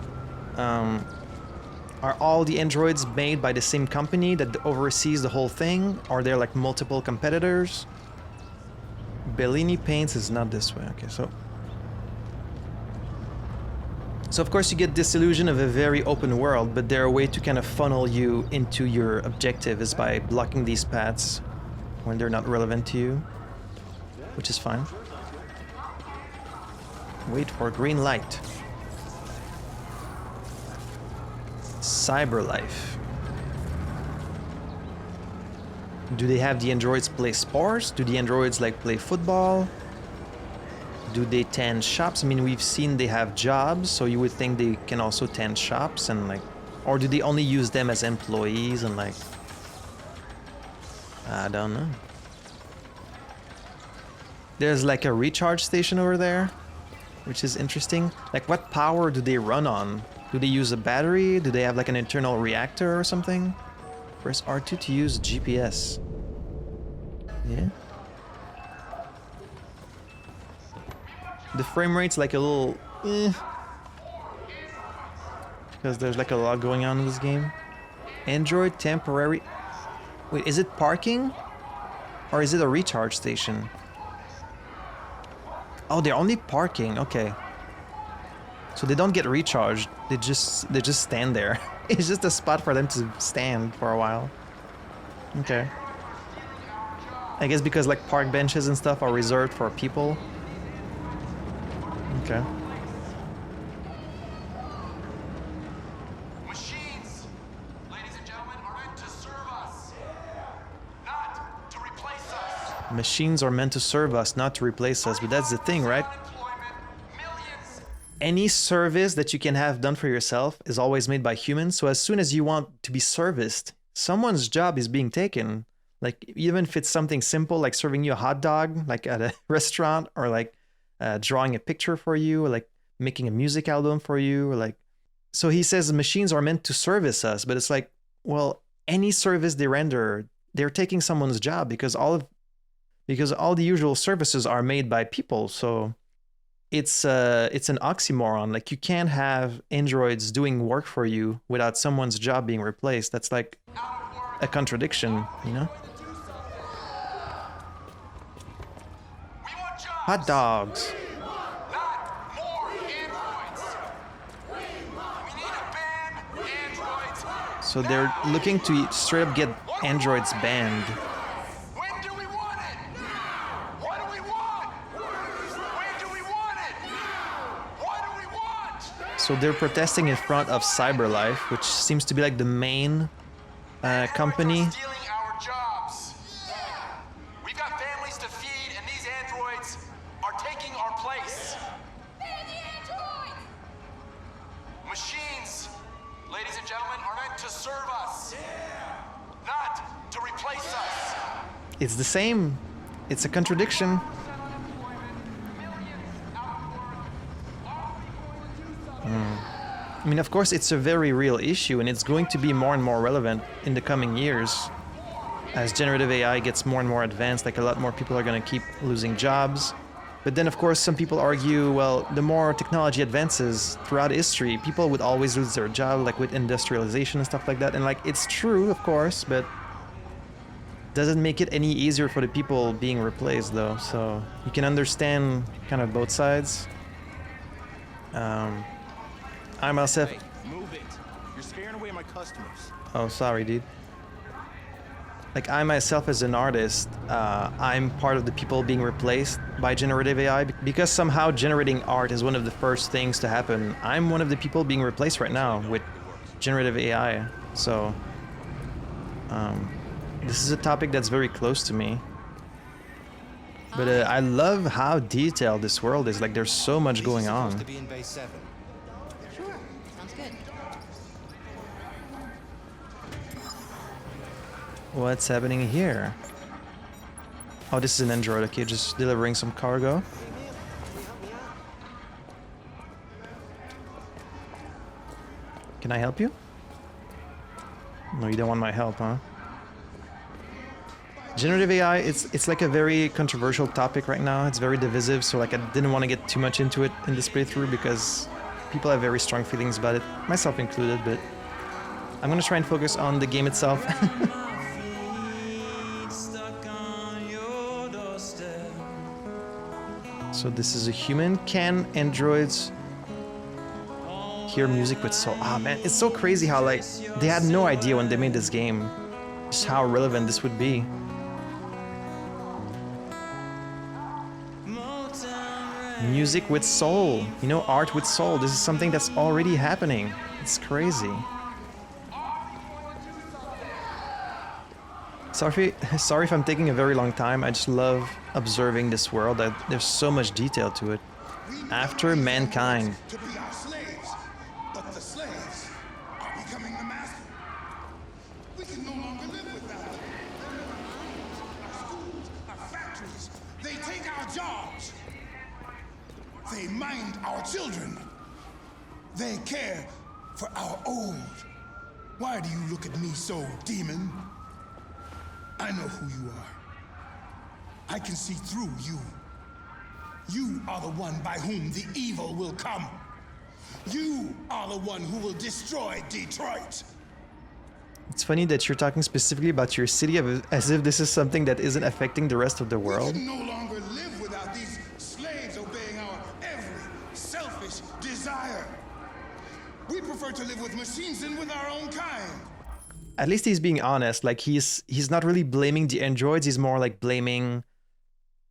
Are all the androids made by the same company that oversees the whole thing? Are there like multiple competitors? Bellini Paints is not this way. Okay, so of course you get this illusion of a very open world, but their way to kind of funnel you into your objective is by blocking these paths when they're not relevant to you, which is fine. Wait for green light. Cyberlife. Do they have the androids play sports? Do the androids like play football? Do they tend shops? I mean, we've seen they have jobs, so you would think they can also tend shops and like, or do they only use them as employees and like, I don't know. There's like a recharge station over there, which is interesting. Like, what power do they run on? Do they use a battery? Do they have like an internal reactor or something? Press R2 to use GPS. Yeah. The frame rate's like a little because there's like a lot going on in this game. Android temporary... Wait, is it parking? Or is it a recharge station? Oh, they're only parking, okay. So they don't get recharged, they just stand there. It's just a spot for them to stand for a while. Okay. I guess because like park benches and stuff are reserved for people. Okay. Machines, ladies and gentlemen, are meant to serve us, not to replace us. Machines are meant to serve us, not to replace us, but that's the thing, right? Any service that you can have done for yourself is always made by humans, so as soon as you want to be serviced, someone's job is being taken. Like, even if it's something simple, like serving you a hot dog, like at a restaurant, or like drawing a picture for you, or like making a music album for you, or like... So he says machines are meant to service us, but it's like, well, any service they render, they're taking someone's job because all the usual services are made by people, so... It's an oxymoron. Like, you can't have androids doing work for you without someone's job being replaced. That's like a contradiction, you know? Hot dogs. So they're looking to straight up get androids banned. So they're protesting in front of CyberLife, which seems to be like the main company. Stealing our jobs. We've got families to feed, and these androids are taking our place. Ban the androids! Machines, ladies and gentlemen, are meant to serve us, not to replace us. It's the same. It's a contradiction. I mean, of course, it's a very real issue, and it's going to be more and more relevant in the coming years. As generative AI gets more and more advanced, like a lot more people are going to keep losing jobs. But then, of course, some people argue, well, the more technology advances throughout history, people would always lose their job, like with industrialization and stuff like that. And like, it's true, of course, but doesn't make it any easier for the people being replaced, though. So you can understand kind of both sides. I myself... Hey, move it. You're scaring away my customers. Oh, sorry, dude. Like, I myself as an artist, I'm part of the people being replaced by generative AI because somehow generating art is one of the first things to happen. I'm one of the people being replaced right now with generative AI. So, this is a topic that's very close to me. But I love how detailed this world is. Like, there's so much going on. To be in Bay 7. Sure, sounds good. What's happening here? Oh, this is an android. Okay, just delivering some cargo. Can I help you? No, you don't want my help, huh? Generative AI, it's like a very controversial topic right now. It's very divisive, so like I didn't want to get too much into it in this playthrough because people have very strong feelings about it, myself included, but I'm gonna try and focus on the game itself. So this is a human. Can androids hear music with soul? Ah, man, it's so crazy how like they had no idea when they made this game just how relevant this would be. Music with soul, you know, art with soul. This is something that's already happening. It's crazy. Sorry if I'm taking a very long time. I just love observing this world. There's so much detail to it. After mankind. To be our slaves, but the slaves are becoming the master. We can no longer live without them. Our schools, our factories, they take our jobs. They mind our children. They care for our old. Why do you look at me so, demon? I know who you are. I can see through you. You are the one by whom the evil will come. You are the one who will destroy Detroit. It's funny that you're talking specifically about your city as if this is something that isn't affecting the rest of the world. We can no longer live without these slaves obeying our every selfish desire. We prefer to live with machines than with our own kind. At least he's being honest. Like he's not really blaming the androids. He's more like blaming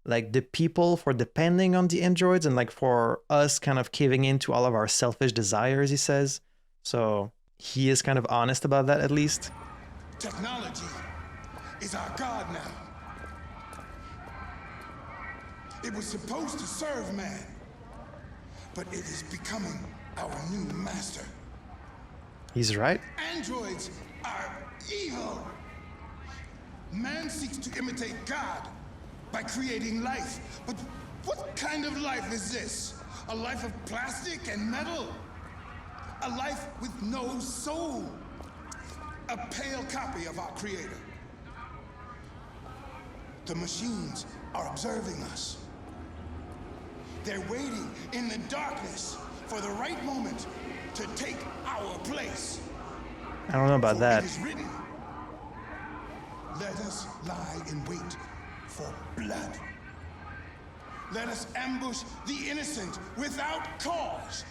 like the people for depending on the androids and like for us kind of caving into all of our selfish desires, he says. So he is kind of honest about that at least. Technology is our god now. It was supposed to serve man, but it is becoming our new master. He's right. Androids are evil. Man seeks to imitate God by creating life. But what kind of life is this? A life of plastic and metal? A life with no soul? A pale copy of our Creator. The machines are observing us. They're waiting in the darkness for the right moment to take our place. I don't know about that. It is written, let us lie in wait for blood. Let us ambush the innocent without cause.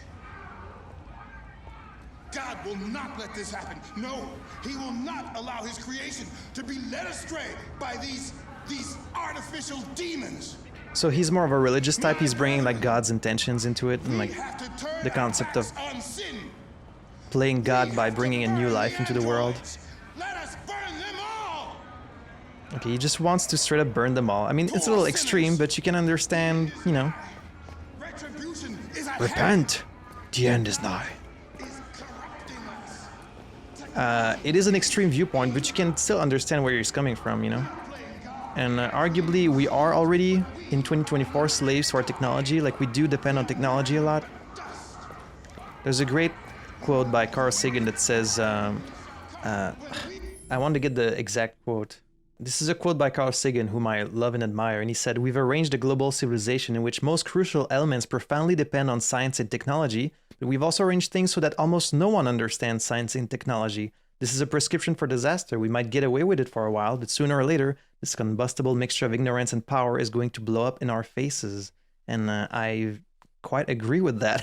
God will not let this happen. No, he will not allow his creation to be led astray by these artificial demons. So he's more of a religious type. He's bringing like God's intentions into it and like the concept of playing God by bringing a new life into the world. Let us burn them all. Okay, he just wants to straight up burn them all. I mean, it's a little extreme, but you can understand, you know. Retribution is at Repent! The end is nigh. It is an extreme viewpoint, but you can still understand where he's coming from, you know. And arguably, we are already in 2024 slaves to our technology. Like, we do depend on technology a lot. There's a great quote by Carl Sagan that says, I want to get the exact quote. This is a quote by Carl Sagan, whom I love and admire, and he said, "We've arranged a global civilization in which most crucial elements profoundly depend on science and technology, but we've also arranged things so that almost no one understands science and technology. This is a prescription for disaster. We might get away with it for a while, but sooner or later, this combustible mixture of ignorance and power is going to blow up in our faces." And I quite agree with that.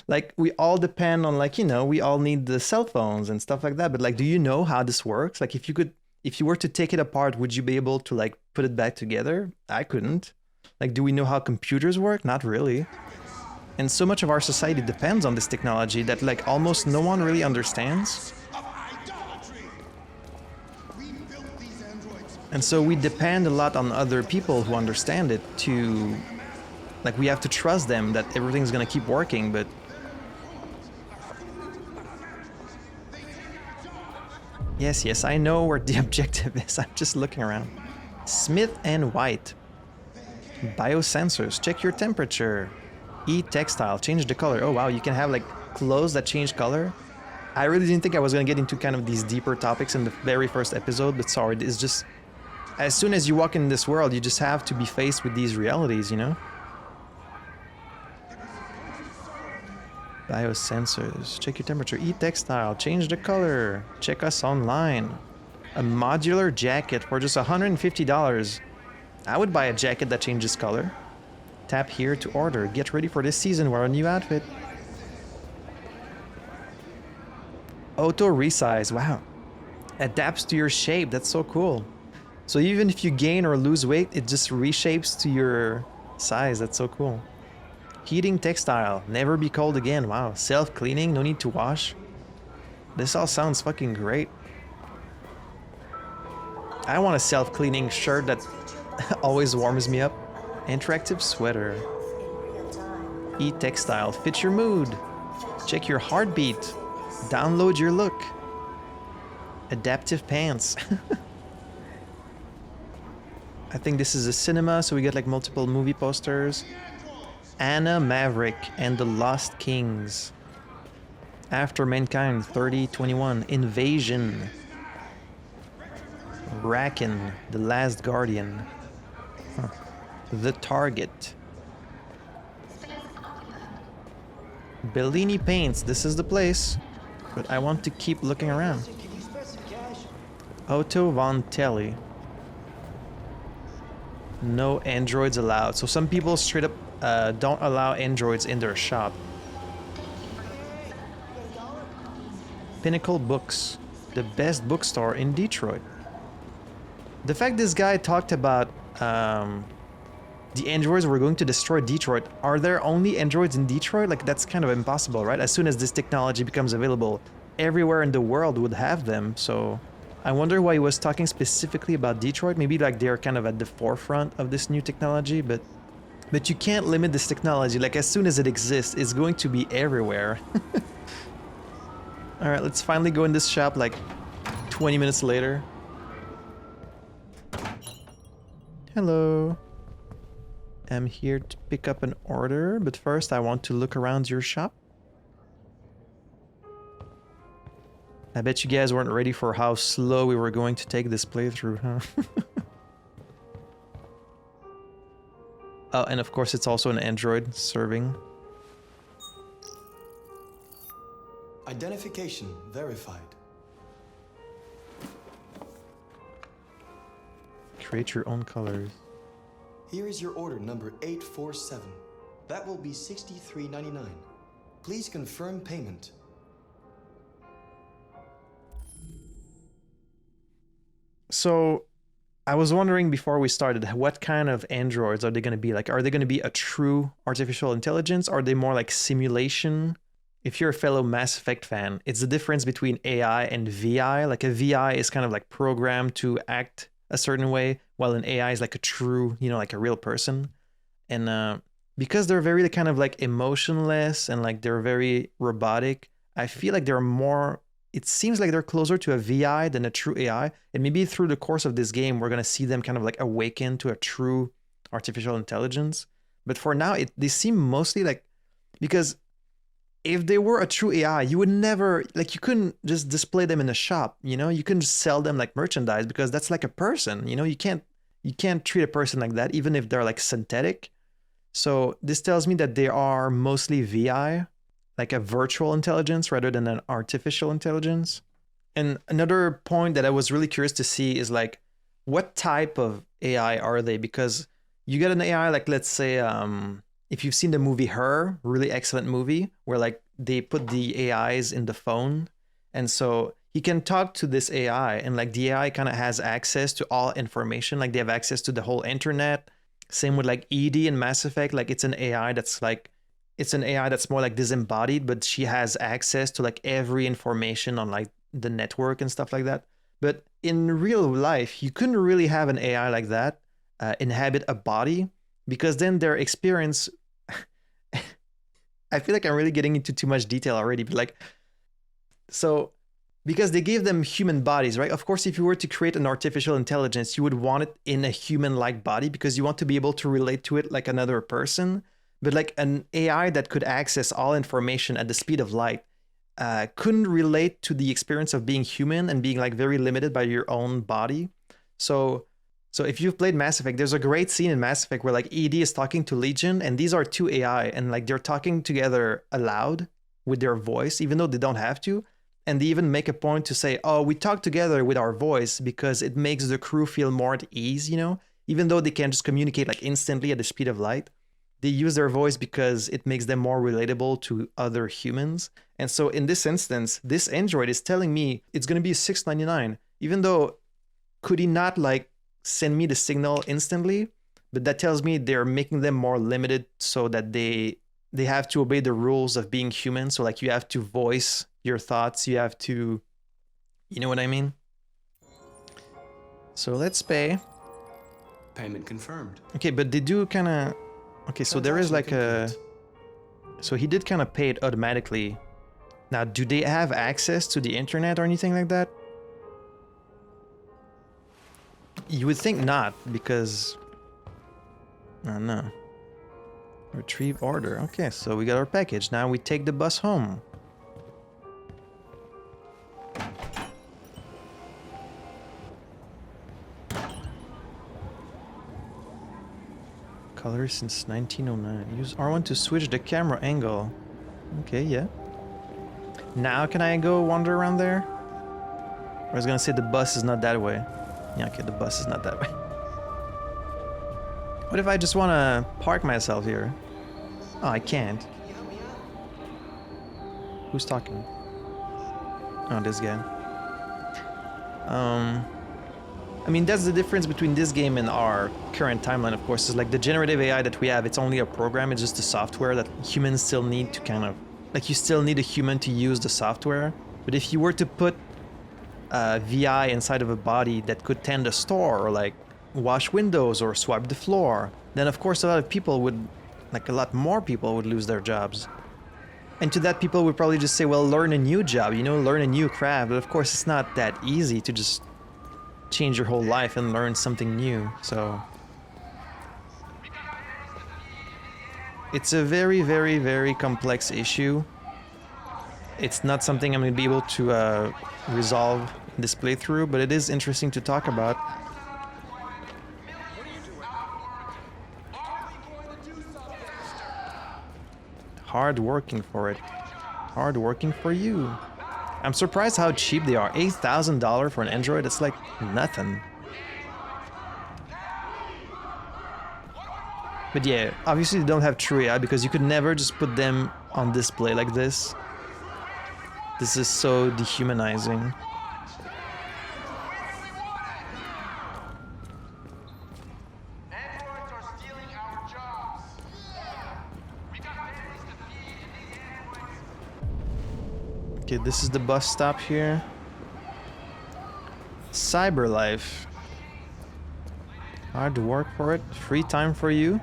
Like, we all depend on, like, you know, we all need the cell phones and stuff like that. But like, do you know how this works? Like, if you were to take it apart, would you be able to like put it back together? I couldn't. Like, do we know how computers work? Not really. And so much of our society depends on this technology that like almost no one really understands. And so we depend a lot on other people who understand it to, like, we have to trust them that everything's gonna keep working, but yes, I know where the objective is. I'm just looking around. Smith and White. Biosensors, check your temperature. E-textile, change the color. Oh wow, you can have like clothes that change color. I really didn't think I was gonna get into kind of these deeper topics in the very first episode, but sorry, it's just, as soon as you walk in this world, you just have to be faced with these realities, you know? Biosensors, check your temperature. E-textile, change the color. Check us online. A modular jacket for just $150. I would buy a jacket that changes color. Tap here to order. Get ready for this season. Wear a new outfit. Auto resize. Wow. Adapts to your shape. That's so cool. So even if you gain or lose weight, it just reshapes to your size. That's so cool. Heating textile. Never be cold again. Wow. Self-cleaning. No need to wash. This all sounds fucking great. I want a self-cleaning shirt that always warms me up. Interactive sweater. E-textile. Fit your mood. Check your heartbeat. Download your look. Adaptive pants. I think this is a cinema, so we get like multiple movie posters. Anna Maverick and the Lost Kings. After Mankind 3021. Invasion. Bracken, The Last Guardian. Huh. The Target. Bellini Paints, this is the place. But I want to keep looking around. Otto von Telly. No androids allowed. So some people straight up don't allow androids in their shop. Pinnacle Books. The best bookstore in Detroit. The fact this guy talked about the androids were going to destroy Detroit. Are there only androids in Detroit? Like, that's kind of impossible, right? As soon as this technology becomes available, everywhere in the world would have them. So I wonder why he was talking specifically about Detroit. Maybe like they're kind of at the forefront of this new technology, but you can't limit this technology. Like, as soon as it exists, it's going to be everywhere. All right, let's finally go in this shop like 20 minutes later. Hello. I'm here to pick up an order, but first I want to look around your shop. I bet you guys weren't ready for how slow we were going to take this playthrough, huh? Oh, and of course it's also an android serving. Identification verified. Create your own colors. Here is your order number 847. That will be $63.99. Please confirm payment. So, I was wondering before we started, what kind of androids are they going to be? Like, are they going to be a true artificial intelligence? Are they more like simulation? If you're a fellow Mass Effect fan, it's the difference between AI and VI. Like, a VI is kind of like programmed to act a certain way, while an AI is like a true, you know, like a real person. And because they're very kind of like emotionless and like they're very robotic, I feel like they're more, it seems like they're closer to a VI than a true AI. And maybe through the course of this game, we're going to see them kind of like awaken to a true artificial intelligence. But for now, they seem mostly like, because if they were a true AI, you would never, like, you couldn't just display them in a shop, you know? You couldn't just sell them like merchandise because that's like a person, you know? You can't treat a person like that, even if they're like synthetic. So this tells me that they are mostly VI, like a virtual intelligence rather than an artificial intelligence. And another point that I was really curious to see is like, what type of AI are they? Because you get an AI, like, let's say, if you've seen the movie Her, really excellent movie, where like they put the AIs in the phone, and so he can talk to this AI, and like the AI kind of has access to all information, like they have access to the whole internet. Same with like ED in Mass Effect, like it's an AI that's more like disembodied, but she has access to like every information on like the network and stuff like that. But in real life, you couldn't really have an AI like that inhabit a body, because then their experience I feel like I'm really getting into too much detail already, but like, so because they gave them human bodies, right? Of course, if you were to create an artificial intelligence, you would want it in a human-like body because you want to be able to relate to it like another person. But like an AI that could access all information at the speed of light couldn't relate to the experience of being human and being like very limited by your own body. So if you've played Mass Effect, there's a great scene in Mass Effect where like ED is talking to Legion, and these are two AI, and like they're talking together aloud with their voice, even though they don't have to. And they even make a point to say, oh, we talk together with our voice because it makes the crew feel more at ease, you know? Even though they can just communicate like instantly at the speed of light, they use their voice because it makes them more relatable to other humans. And so in this instance, this android is telling me it's going to be $6.99, even though could he not like send me the signal instantly? But that tells me they're making them more limited so that they have to obey the rules of being human. So like you have to voice your thoughts, you have to, you know what I mean? So let's pay. Payment confirmed. Okay, but they do kind of, okay, so there is like a, so he did kind of pay it automatically. Now, do they have access to the internet or anything like that? You would think not, because, I don't know. Retrieve order. Okay, so we got our package. Now we take the bus home. Color since 1909. Use R1 to switch the camera angle. Okay, yeah. Now can I go wander around there? I was gonna say the bus is not that way. Yeah, okay, the bus is not that way. What if I just want to park myself here? Oh, I can't. Who's talking? Oh, this guy. I mean, that's the difference between this game and our current timeline, of course, is like the generative AI that we have, it's only a program, it's just the software that humans still need to kind of, like you still need a human to use the software. But if you were to put VI inside of a body that could tend a store or like wash windows or swipe the floor, then of course a lot of people would, like a lot more people would lose their jobs. And to that, people would probably just say, well, learn a new job, you know, learn a new craft. But of course it's not that easy to just change your whole life and learn something new. So it's a very, very, very complex issue. It's not something I'm going to be able to resolve in this playthrough, but it is interesting to talk about. Hard working for it. Hard working for you. I'm surprised how cheap they are. $8,000 for an Android, it's like nothing. But yeah, obviously they don't have true AI because you could never just put them on display like this. This is so dehumanizing. Okay, this is the bus stop here. Cyberlife. Hard work for it. Free time for you.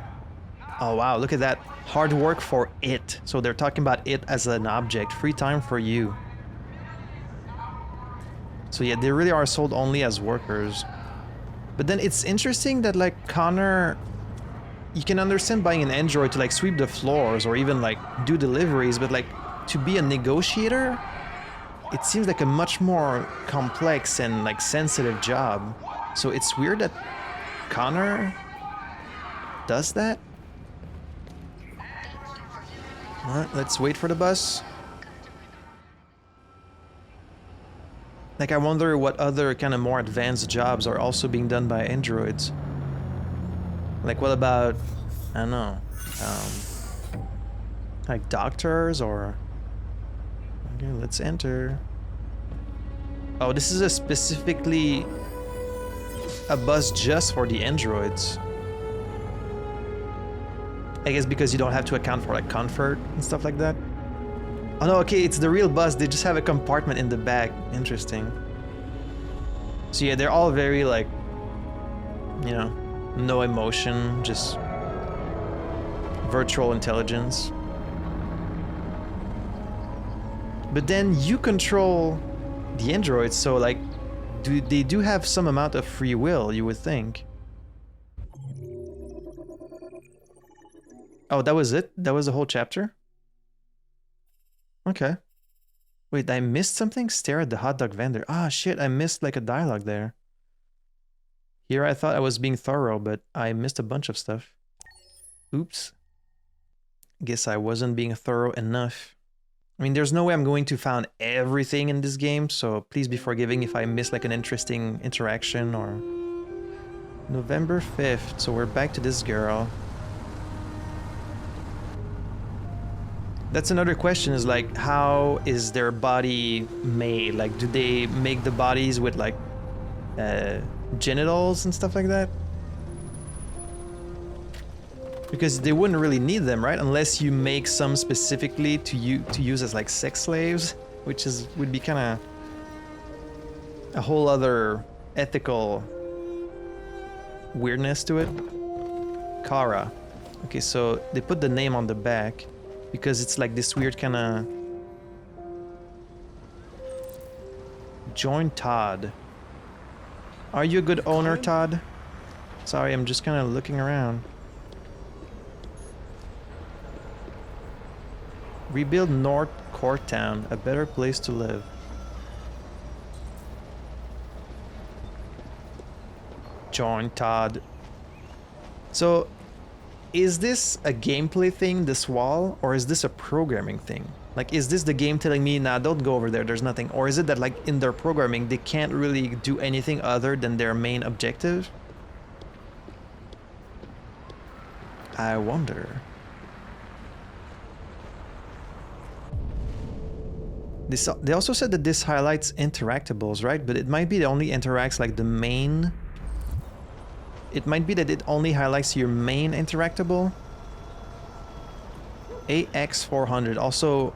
Oh wow, look at that. Hard work for it. So they're talking about it as an object. Free time for you. So yeah, they really are sold only as workers. But then it's interesting that like Connor, you can understand buying an android to like sweep the floors or even like do deliveries, but like to be a negotiator, it seems like a much more complex and like sensitive job. So it's weird that Connor does that. Alright, let's wait for the bus. Like I wonder what other kind of more advanced jobs are also being done by androids. Like what about, I don't know, Like doctors or... Okay, let's enter. Oh, this is a specifically a bus just for the androids. I guess because you don't have to account for like comfort and stuff like that. Oh no, okay, it's the real bus. They just have a compartment in the back. Interesting. So yeah, they're all very like, you know, no emotion, just virtual intelligence. But then you control the androids, so like, they do have some amount of free will, you would think. Oh, that was it? That was the whole chapter? Okay. Wait, I missed something? Stare at the hot dog vendor. Ah, shit, I missed like a dialogue there. Here I thought I was being thorough, but I missed a bunch of stuff. Oops. Guess I wasn't being thorough enough. I mean, there's no way I'm going to find everything in this game, so please be forgiving if I miss like an interesting interaction or... November 5th, so we're back to this girl. That's another question, is like, how is their body made? Like, do they make the bodies with like genitals and stuff like that? Because they wouldn't really need them, right? Unless you make some specifically to use as like sex slaves, which would be kind of a whole other ethical weirdness to it. Kara. Okay, so they put the name on the back because it's like this weird kind of... Join Todd. Are you a good owner, Todd? Sorry, I'm just kind of looking around. Rebuild North Courtown, a better place to live. Join Todd. So, is this a gameplay thing, this wall, or is this a programming thing? Like, is this the game telling me, nah, don't go over there, there's nothing? Or is it that, like, in their programming, they can't really do anything other than their main objective? I wonder. They also said that this highlights interactables, right? But it might be it only interacts like the main... It might be that it only highlights your main interactable. AX400. Also,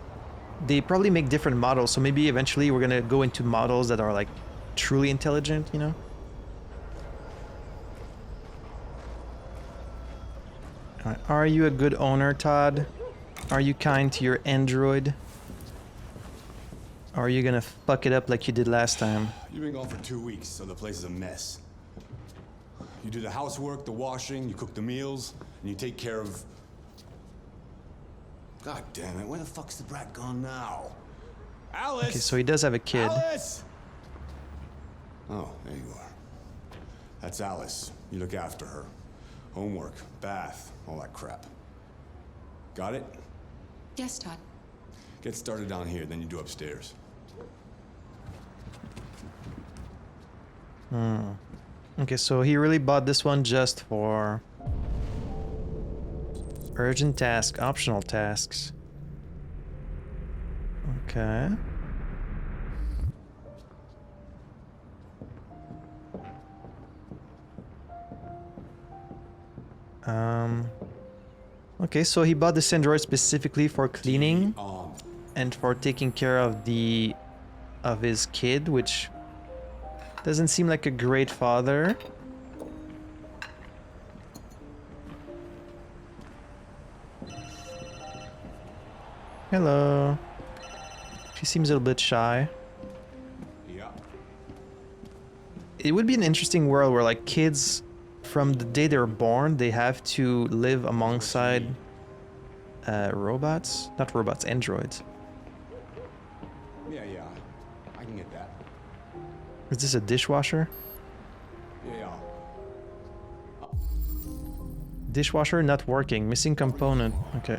they probably make different models, so maybe eventually we're gonna go into models that are like truly intelligent, you know? Alright, are you a good owner, Todd? Are you kind to your android? Or are you gonna fuck it up like you did last time? You've been gone for 2 weeks, so the place is a mess. You do the housework, the washing, you cook the meals, and you take care of... God damn it, where the fuck's the brat gone now? Alice! Okay, so he does have a kid. Alice! Oh, there you are. That's Alice. You look after her. Homework, bath, all that crap. Got it? Yes, Todd. Get started down here, then you do upstairs. Okay, so he really bought this one just for urgent task, optional tasks. Okay. Okay, so he bought this android specifically for cleaning and for taking care of his kid, which doesn't seem like a great father. Hello. She seems a little bit shy. Yeah. It would be an interesting world where like kids from the day they're born, they have to live alongside robots? Not robots, androids. Yeah, I can get that. Is this a dishwasher? Yeah. Dishwasher not working. Missing component. Okay.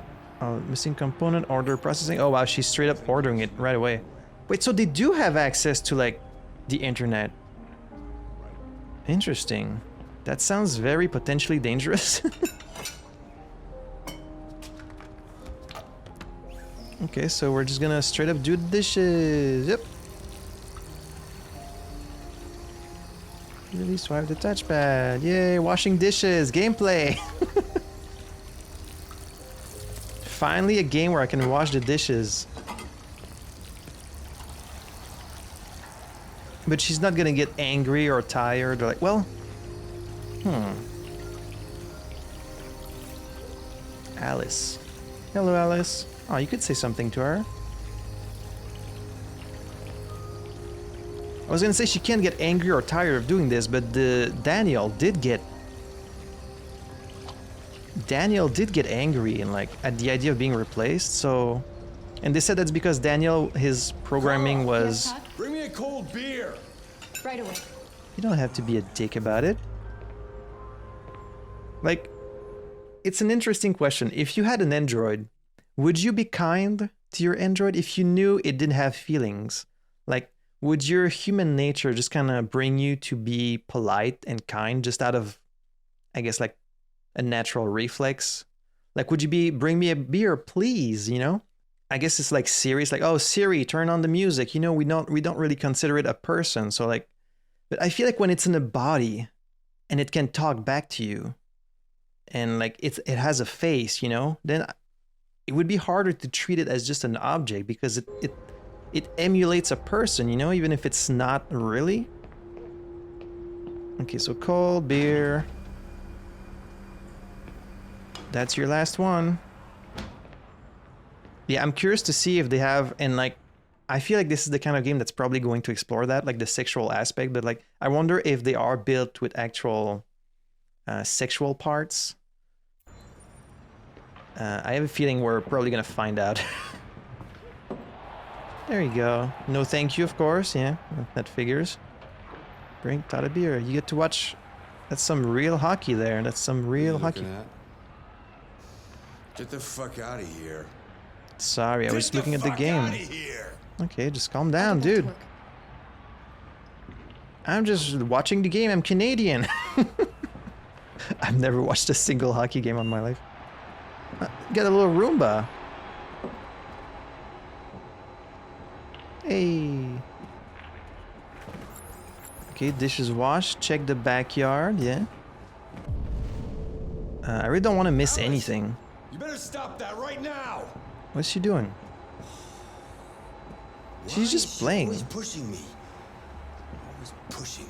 Missing component, order processing. Oh wow, she's straight up ordering it right away. Wait, so they do have access to like the internet. Interesting. That sounds very potentially dangerous. Okay, so we're just gonna straight up do the dishes. Yep. Really swipe the touchpad. Yay, washing dishes. Gameplay. Finally a game where I can wash the dishes. But she's not gonna get angry or tired or like, well... Alice. Hello, Alice. Oh, you could say something to her. I was gonna say she can't get angry or tired of doing this, but Daniel did get angry and like at the idea of being replaced. So, and they said that's because Daniel, his programming was. Yes, Todd? Bring me a cold beer. Right away. You don't have to be a dick about it. Like, it's an interesting question. If you had an android, would you be kind to your android if you knew it didn't have feelings? Like, would your human nature just kind of bring you to be polite and kind just out of, I guess, like a natural reflex? Like, would you be, bring me a beer, please, you know? I guess it's like Siri. It's like, oh, Siri, turn on the music. You know, we don't really consider it a person. So like, but I feel like when it's in a body and it can talk back to you and like it has a face, you know, then it would be harder to treat it as just an object because it emulates a person, you know, even if it's not really. Okay, so cold beer. That's your last one. Yeah, I'm curious to see if they have, and like, I feel like this is the kind of game that's probably going to explore that, like the sexual aspect, but like, I wonder if they are built with actual sexual parts. I have a feeling we're probably gonna find out. There you go. No thank you, of course. Yeah, that figures. Bring Todd a beer. You get to watch. That's some real hockey there. That's some real hockey. Get the fuck out of here. Sorry, I was just looking at the game. Okay, just calm down, dude. I'm just watching the game. I'm Canadian. I've never watched a single hockey game in my life. Get a little Roomba. Hey. Okay, dishes washed. Check the backyard. Yeah. I really don't want to miss anything. You better stop that right now. What's she doing? She's just playing. Always pushing me. Always pushing.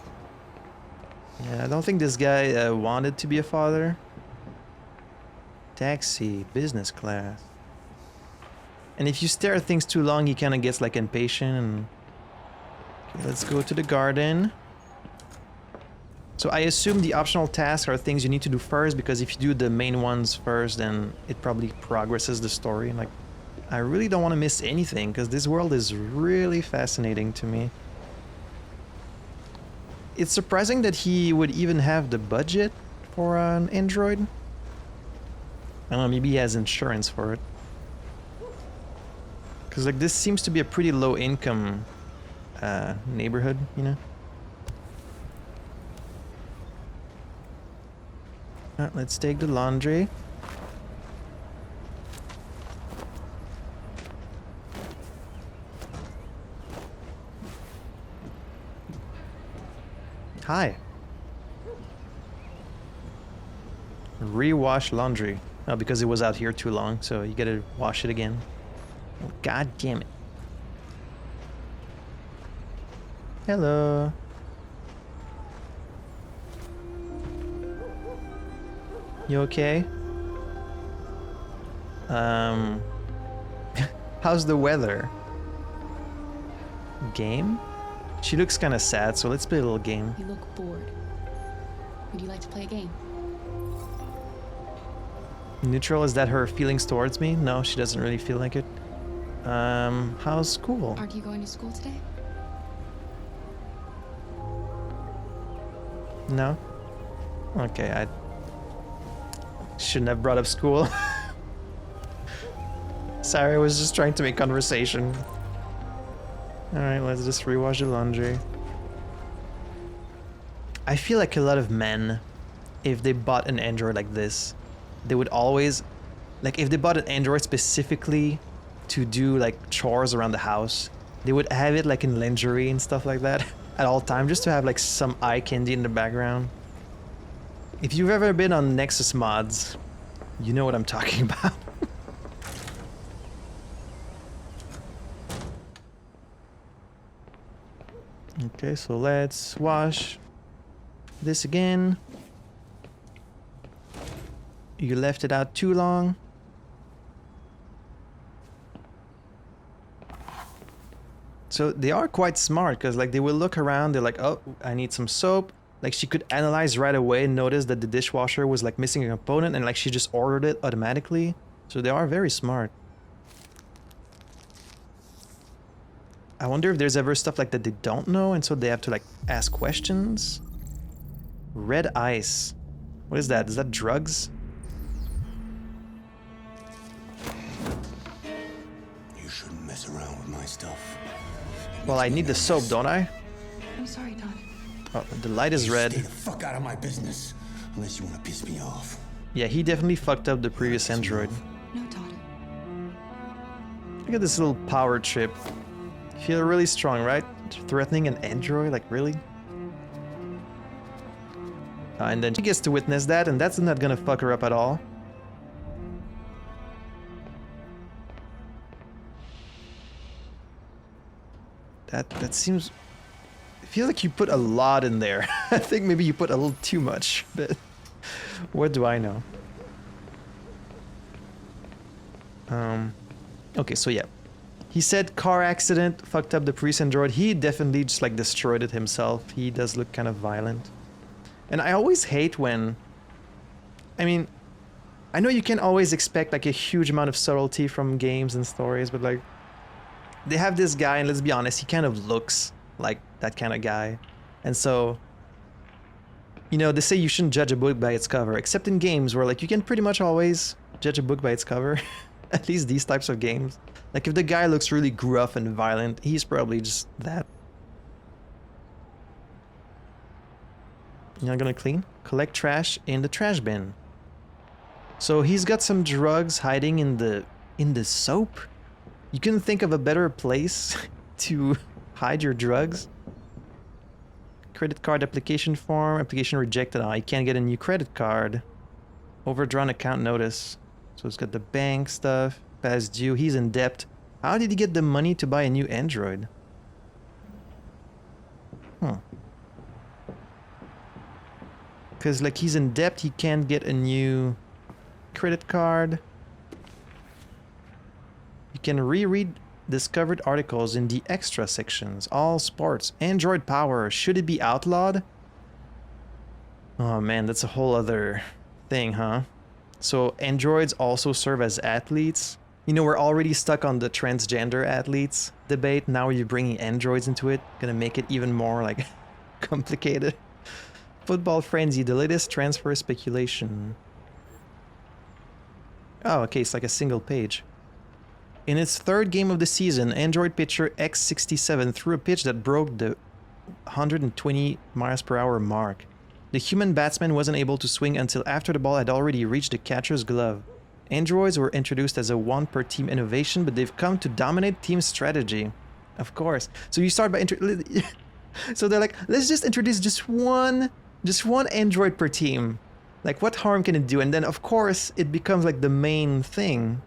Yeah, I don't think this guy wanted to be a father. Taxi, business class. And if you stare at things too long, he kind of gets like impatient. And okay, let's go to the garden. So I assume the optional tasks are things you need to do first, because if you do the main ones first, then it probably progresses the story. And like, I really don't want to miss anything because this world is really fascinating to me. It's surprising that he would even have the budget for an android. I don't know, maybe he has insurance for it. Because like this seems to be a pretty low income neighborhood, you know? Let's take the laundry. Hi. Rewash laundry. Oh, because it was out here too long, so you gotta wash it again. Oh, God damn it. Hello. You okay? How's the weather? Game? She looks kind of sad, so let's play a little game. You look bored. Would you like to play a game? Neutral, is that her feelings towards me? No, she doesn't really feel like it. How's school? Aren't you going to school today? No? Okay, I shouldn't have brought up school. Sorry, I was just trying to make conversation. Alright, let's just rewash the laundry. I feel like a lot of men, if they bought an Android like this, they would always, like if they bought an Android specifically to do like chores around the house. They would have it like in lingerie and stuff like that at all time, just to have like some eye candy in the background. If you've ever been on Nexus mods, you know what I'm talking about. Okay, so let's wash this again. You left it out too long. So they are quite smart, because like they will look around, they're like, oh, I need some soap. Like she could analyze right away and notice that the dishwasher was like missing a component, and like she just ordered it automatically. So they are very smart. I wonder if there's ever stuff like that they don't know, and so they have to like ask questions. Red ice. What is that? Is that drugs? You shouldn't mess around with my stuff. Well, I need the soap, don't I? I'm sorry, Todd. Oh, the light is red. Stay the fuck out of my business, unless you want to piss me off. Yeah, he definitely fucked up the previous android. No, Todd. Look at this little power chip. Feel really strong, right? Threatening an android, like really? And then she gets to witness that, and that's not gonna fuck her up at all. That seems... I feel like you put a lot in there. I think maybe you put a little too much, but what do I know? Okay, so yeah. He said car accident, fucked up the priest android. He definitely just like destroyed it himself. He does look kind of violent. And I always hate when... I mean, I know you can't always expect like a huge amount of subtlety from games and stories, but like... They have this guy, and let's be honest, he kind of looks like that kind of guy. And so... You know, they say you shouldn't judge a book by its cover, except in games where like you can pretty much always judge a book by its cover. At least these types of games. Like if the guy looks really gruff and violent, he's probably just that. You're not gonna clean? Collect trash in the trash bin. So he's got some drugs hiding in the soap. You couldn't think of a better place to hide your drugs? Credit card application form, application rejected. Oh, you can't get a new credit card. Overdrawn account notice. So it's got the bank stuff, past due, he's in debt. How did he get the money to buy a new android? Because like he's in debt, he can't get a new credit card. You can reread discovered articles in the extra sections. All sports. Android power. Should it be outlawed? Oh man, that's a whole other thing, huh? So androids also serve as athletes. You know, we're already stuck on the transgender athletes debate. Now you're bringing androids into it. Gonna make it even more like complicated. Football frenzy, the latest transfer speculation. Oh, okay, it's like a single page. In its third game of the season, Android pitcher X67 threw a pitch that broke the 120 miles per hour mark. The human batsman wasn't able to swing until after the ball had already reached the catcher's glove. Androids were introduced as a one-per-team innovation, but they've come to dominate team strategy. Of course. So you start by... So they're like, let's just introduce just one android per team. Like, what harm can it do? And then, of course, it becomes like the main thing.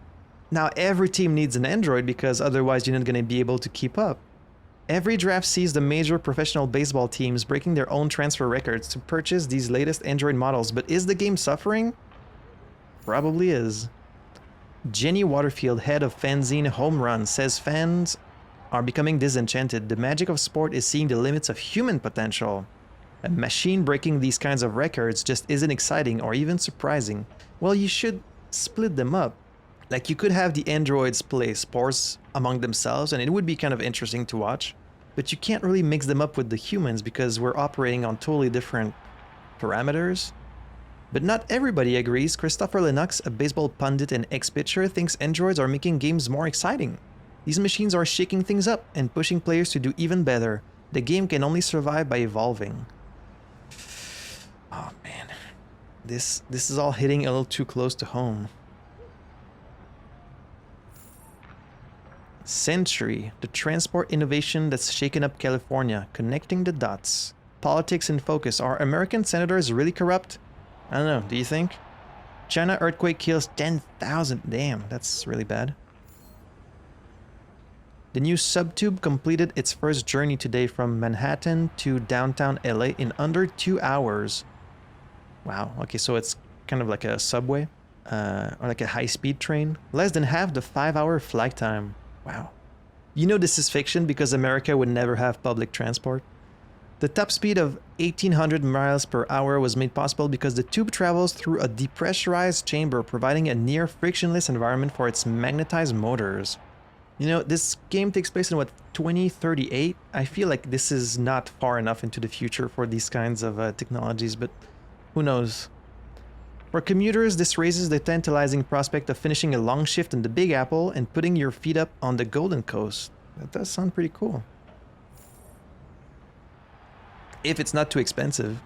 Now, every team needs an android because otherwise you're not going to be able to keep up. Every draft sees the major professional baseball teams breaking their own transfer records to purchase these latest Android models, but is the game suffering? Probably is. Jenny Waterfield, head of Fanzine Home Run, says fans are becoming disenchanted. The magic of sport is seeing the limits of human potential. A machine breaking these kinds of records just isn't exciting or even surprising. Well, you should split them up. Like, you could have the androids play sports among themselves, and it would be kind of interesting to watch. But you can't really mix them up with the humans because we're operating on totally different parameters. But not everybody agrees. Christopher Lennox, a baseball pundit and ex-pitcher, thinks androids are making games more exciting. These machines are shaking things up and pushing players to do even better. The game can only survive by evolving. Oh man, this is all hitting a little too close to home. Century, the transport innovation that's shaken up California, connecting the dots. Politics in focus. Are American senators really corrupt? I don't know, do you think? China earthquake kills 10,000. Damn, that's really bad. The new subtube completed its first journey today from Manhattan to downtown LA in under 2 hours. Wow, okay, so it's kind of like a subway, or like a high-speed train. Less than half the 5-hour flight time. Wow. You know this is fiction because America would never have public transport. The top speed of 1,800 miles per hour was made possible because the tube travels through a depressurized chamber, providing a near frictionless environment for its magnetized motors. You know, this game takes place in, what, 2038? I feel like this is not far enough into the future for these kinds of technologies, but who knows? For commuters, this raises the tantalizing prospect of finishing a long shift in the Big Apple and putting your feet up on the Golden Coast. That does sound pretty cool. If it's not too expensive.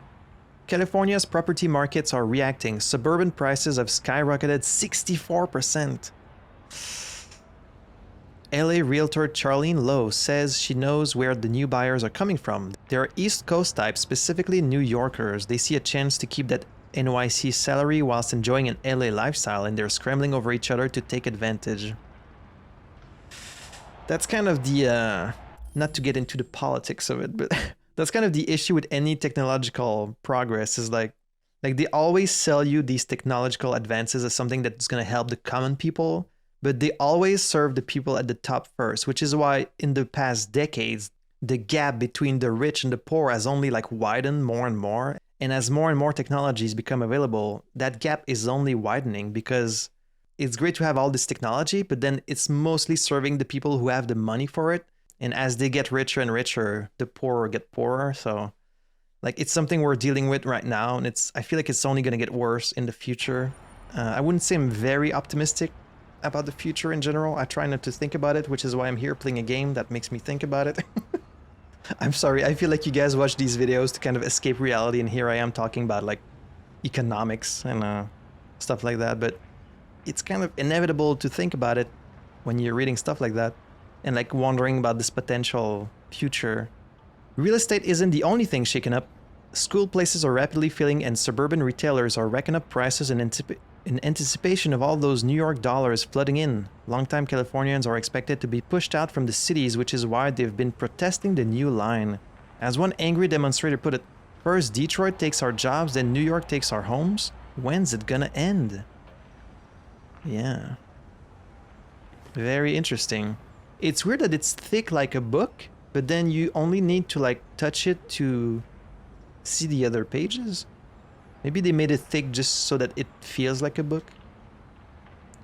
California's property markets are reacting. Suburban prices have skyrocketed 64%. LA realtor Charlene Lowe says she knows where the new buyers are coming from. They are East Coast types, specifically New Yorkers. They see a chance to keep that NYC salary whilst enjoying an LA lifestyle, and they're scrambling over each other to take advantage. That's kind of the, not to get into the politics of it, but that's kind of the issue with any technological progress is like they always sell you these technological advances as something that's going to help the common people, but they always serve the people at the top first, which is why in the past decades, the gap between the rich and the poor has only like widened more and more. And as more and more technologies become available, that gap is only widening because it's great to have all this technology, but then it's mostly serving the people who have the money for it. And as they get richer and richer, the poorer get poorer. So like it's something we're dealing with right now. And I feel like it's only going to get worse in the future. I wouldn't say I'm very optimistic about the future in general. I try not to think about it, which is why I'm here playing a game that makes me think about it. I'm sorry, I feel like you guys watch these videos to kind of escape reality, and here I am talking about like economics and stuff like that, but it's kind of inevitable to think about it when you're reading stuff like that and like wondering about this potential future. Real estate isn't the only thing shaken up. School places are rapidly filling and suburban retailers are racking up prices in anticipation of all those New York dollars flooding in. Longtime Californians are expected to be pushed out from the cities, which is why they've been protesting the new line. As one angry demonstrator put it, first Detroit takes our jobs, then New York takes our homes. When's it gonna end? Yeah. Very interesting. It's weird that it's thick like a book, but then you only need to like touch it to see the other pages. Maybe they made it thick just so that it feels like a book.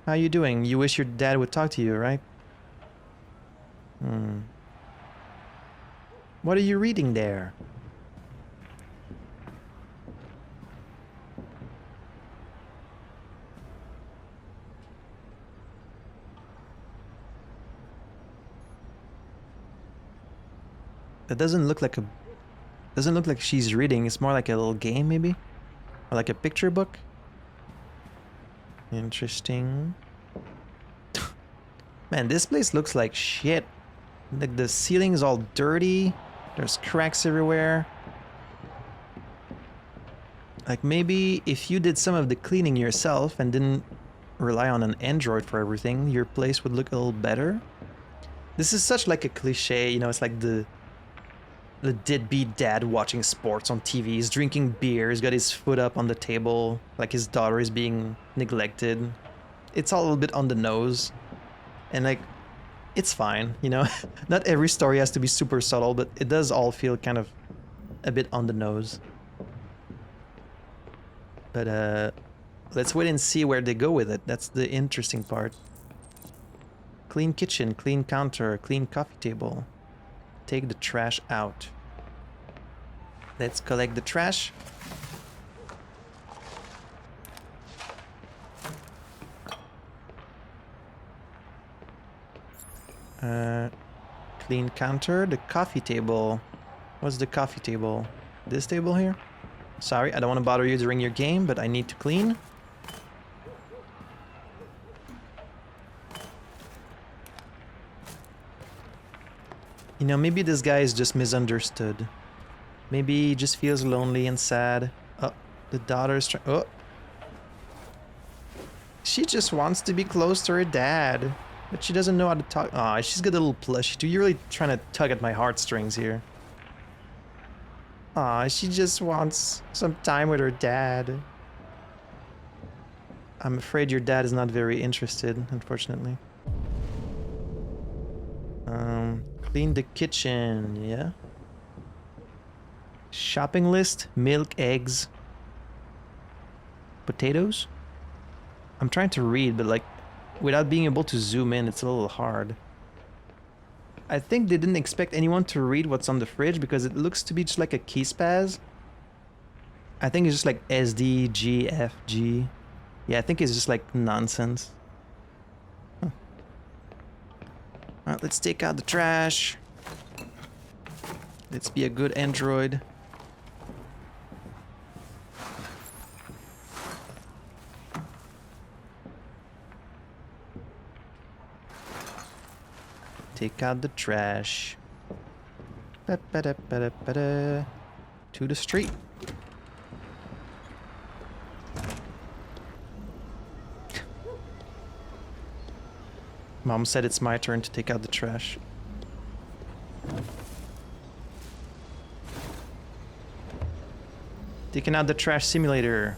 How you doing? You wish your dad would talk to you, right? What are you reading there? That doesn't look like she's reading. It's more like a little game, maybe? Or like a picture book? Interesting. Man, this place looks like shit. Like the ceiling is all dirty. There's cracks everywhere. Like maybe if you did some of the cleaning yourself and didn't rely on an android for everything, your place would look a little better. This is such like a cliche, you know, it's like the deadbeat dad watching sports on TV. He's drinking beer, he's got his foot up on the table, like his daughter is being neglected. It's all a little bit on the nose. And like, it's fine, you know? Not every story has to be super subtle, but it does all feel kind of a bit on the nose. But let's wait and see where they go with it. That's the interesting part. Clean kitchen, clean counter, clean coffee table. Take the trash out. Let's collect the trash. Clean counter, the coffee table. What's the coffee table? This table here? Sorry, I don't want to bother you during your game, but I need to clean. You know, maybe this guy is just misunderstood. Maybe he just feels lonely and sad. Oh, the daughter's trying. Oh. She just wants to be close to her dad. But she doesn't know how to talk. Aw, she's got a little plushie too. You're really trying to tug at my heartstrings here. Aw, she just wants some time with her dad. I'm afraid your dad is not very interested, unfortunately. Clean the kitchen, yeah? Shopping list, milk, eggs, potatoes? I'm trying to read, but like, without being able to zoom in, it's a little hard. I think they didn't expect anyone to read what's on the fridge because it looks to be just like a key spaz. I think it's just like S, D, G, F, G. Yeah, I think it's just like nonsense. Huh. Alright, let's take out the trash. Let's be a good android. Take out the trash. Ba-ba-da-ba-da-ba-da. To the street. Mom said it's my turn to take out the trash. Taking out the trash simulator.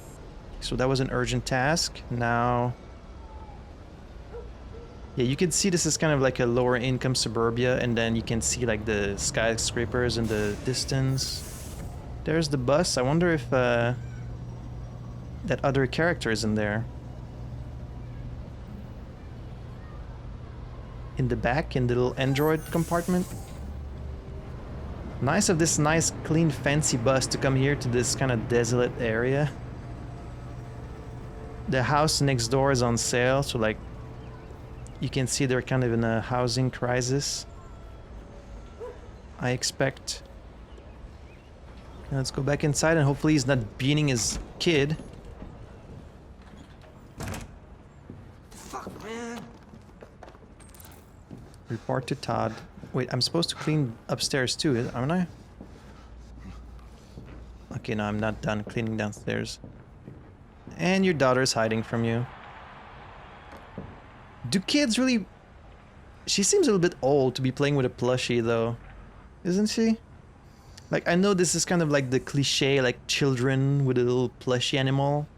So that was an urgent task. Now... yeah, you can see this is kind of like a lower income suburbia, and then you can see like the skyscrapers in the distance. There's the bus. I wonder if that other character is in there. In the back, in the little android compartment. Nice of this nice, clean, fancy bus to come here to this kind of desolate area. The house next door is on sale, so like you can see they're kind of in a housing crisis, I expect. Now let's go back inside and hopefully he's not beating his kid. Fuck, man. Report to Todd. Wait, I'm supposed to clean upstairs too, aren't I? Okay, no, I'm not done cleaning downstairs. And your daughter's hiding from you. Do kids really... She seems a little bit old to be playing with a plushie though. Isn't she? Like, I know this is kind of like the cliche, like children with a little plushie animal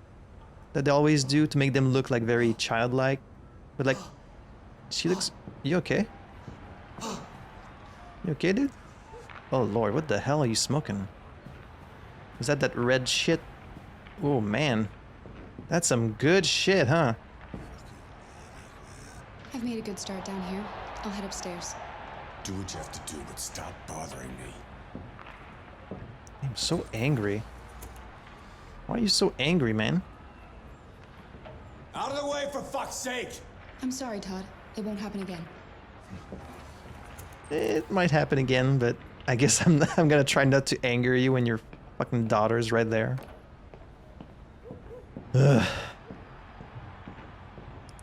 that they always do to make them look like very childlike. But like, she looks... You okay? You okay, dude? Oh lord, what the hell are you smoking? Is that red shit? Oh man. That's some good shit, huh? I've made a good start down here. I'll head upstairs. Do what you have to do, but stop bothering me. I'm so angry. Why are you so angry, man? Out of the way, for fuck's sake! I'm sorry, Todd. It won't happen again. It might happen again, but I guess I'm gonna try not to anger you when your fucking daughter's right there. Ugh.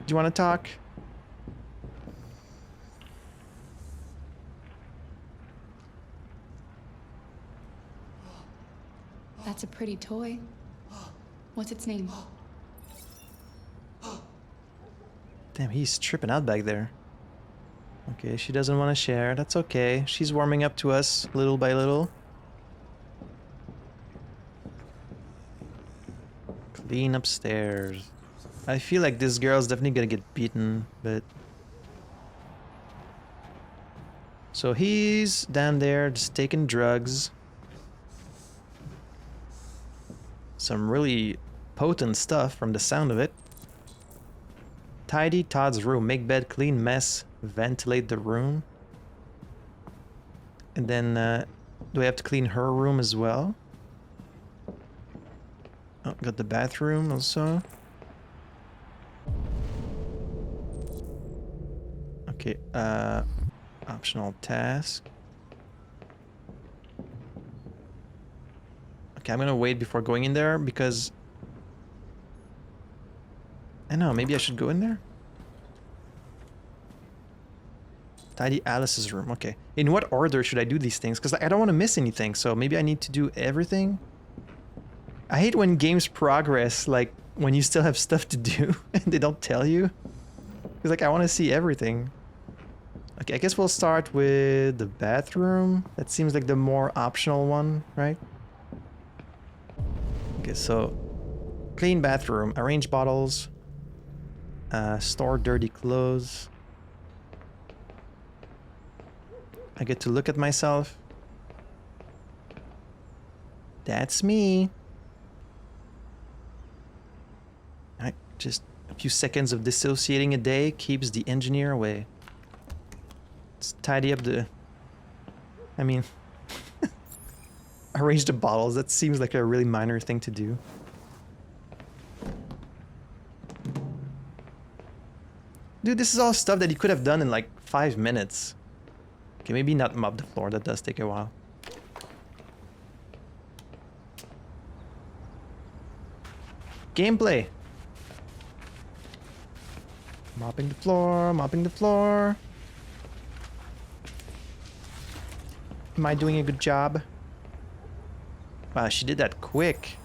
Do you want to talk? That's a pretty toy. What's its name? Damn, he's tripping out back there. Okay, she doesn't want to share. That's okay. She's warming up to us little by little. Clean upstairs. I feel like this girl's definitely gonna get beaten, but... So he's down there just taking drugs. Some really potent stuff from the sound of it. Tidy Todd's room. Make bed, clean mess, ventilate the room. And then, do I have to clean her room as well? Oh, got the bathroom also. Okay, optional task. Okay, I'm gonna wait before going in there because... I don't know, maybe I should go in there? Tidy Alice's room. Okay. In what order should I do these things? Because I don't want to miss anything. So maybe I need to do everything. I hate when games progress, like when you still have stuff to do and they don't tell you. Because like I want to see everything. Okay, I guess we'll start with the bathroom. That seems like the more optional one, right? Okay, so clean bathroom, arrange bottles, store dirty clothes. I get to look at myself. That's me. Alright, just a few seconds of dissociating a day keeps the engineer away. Let's tidy up the... I mean... arrange the bottles. That seems like a really minor thing to do. Dude, this is all stuff that you could have done in like 5 minutes. Okay, maybe not mop the floor. That does take a while. Gameplay. Mopping the floor, mopping the floor. Am I doing a good job? Wow, she did that quick.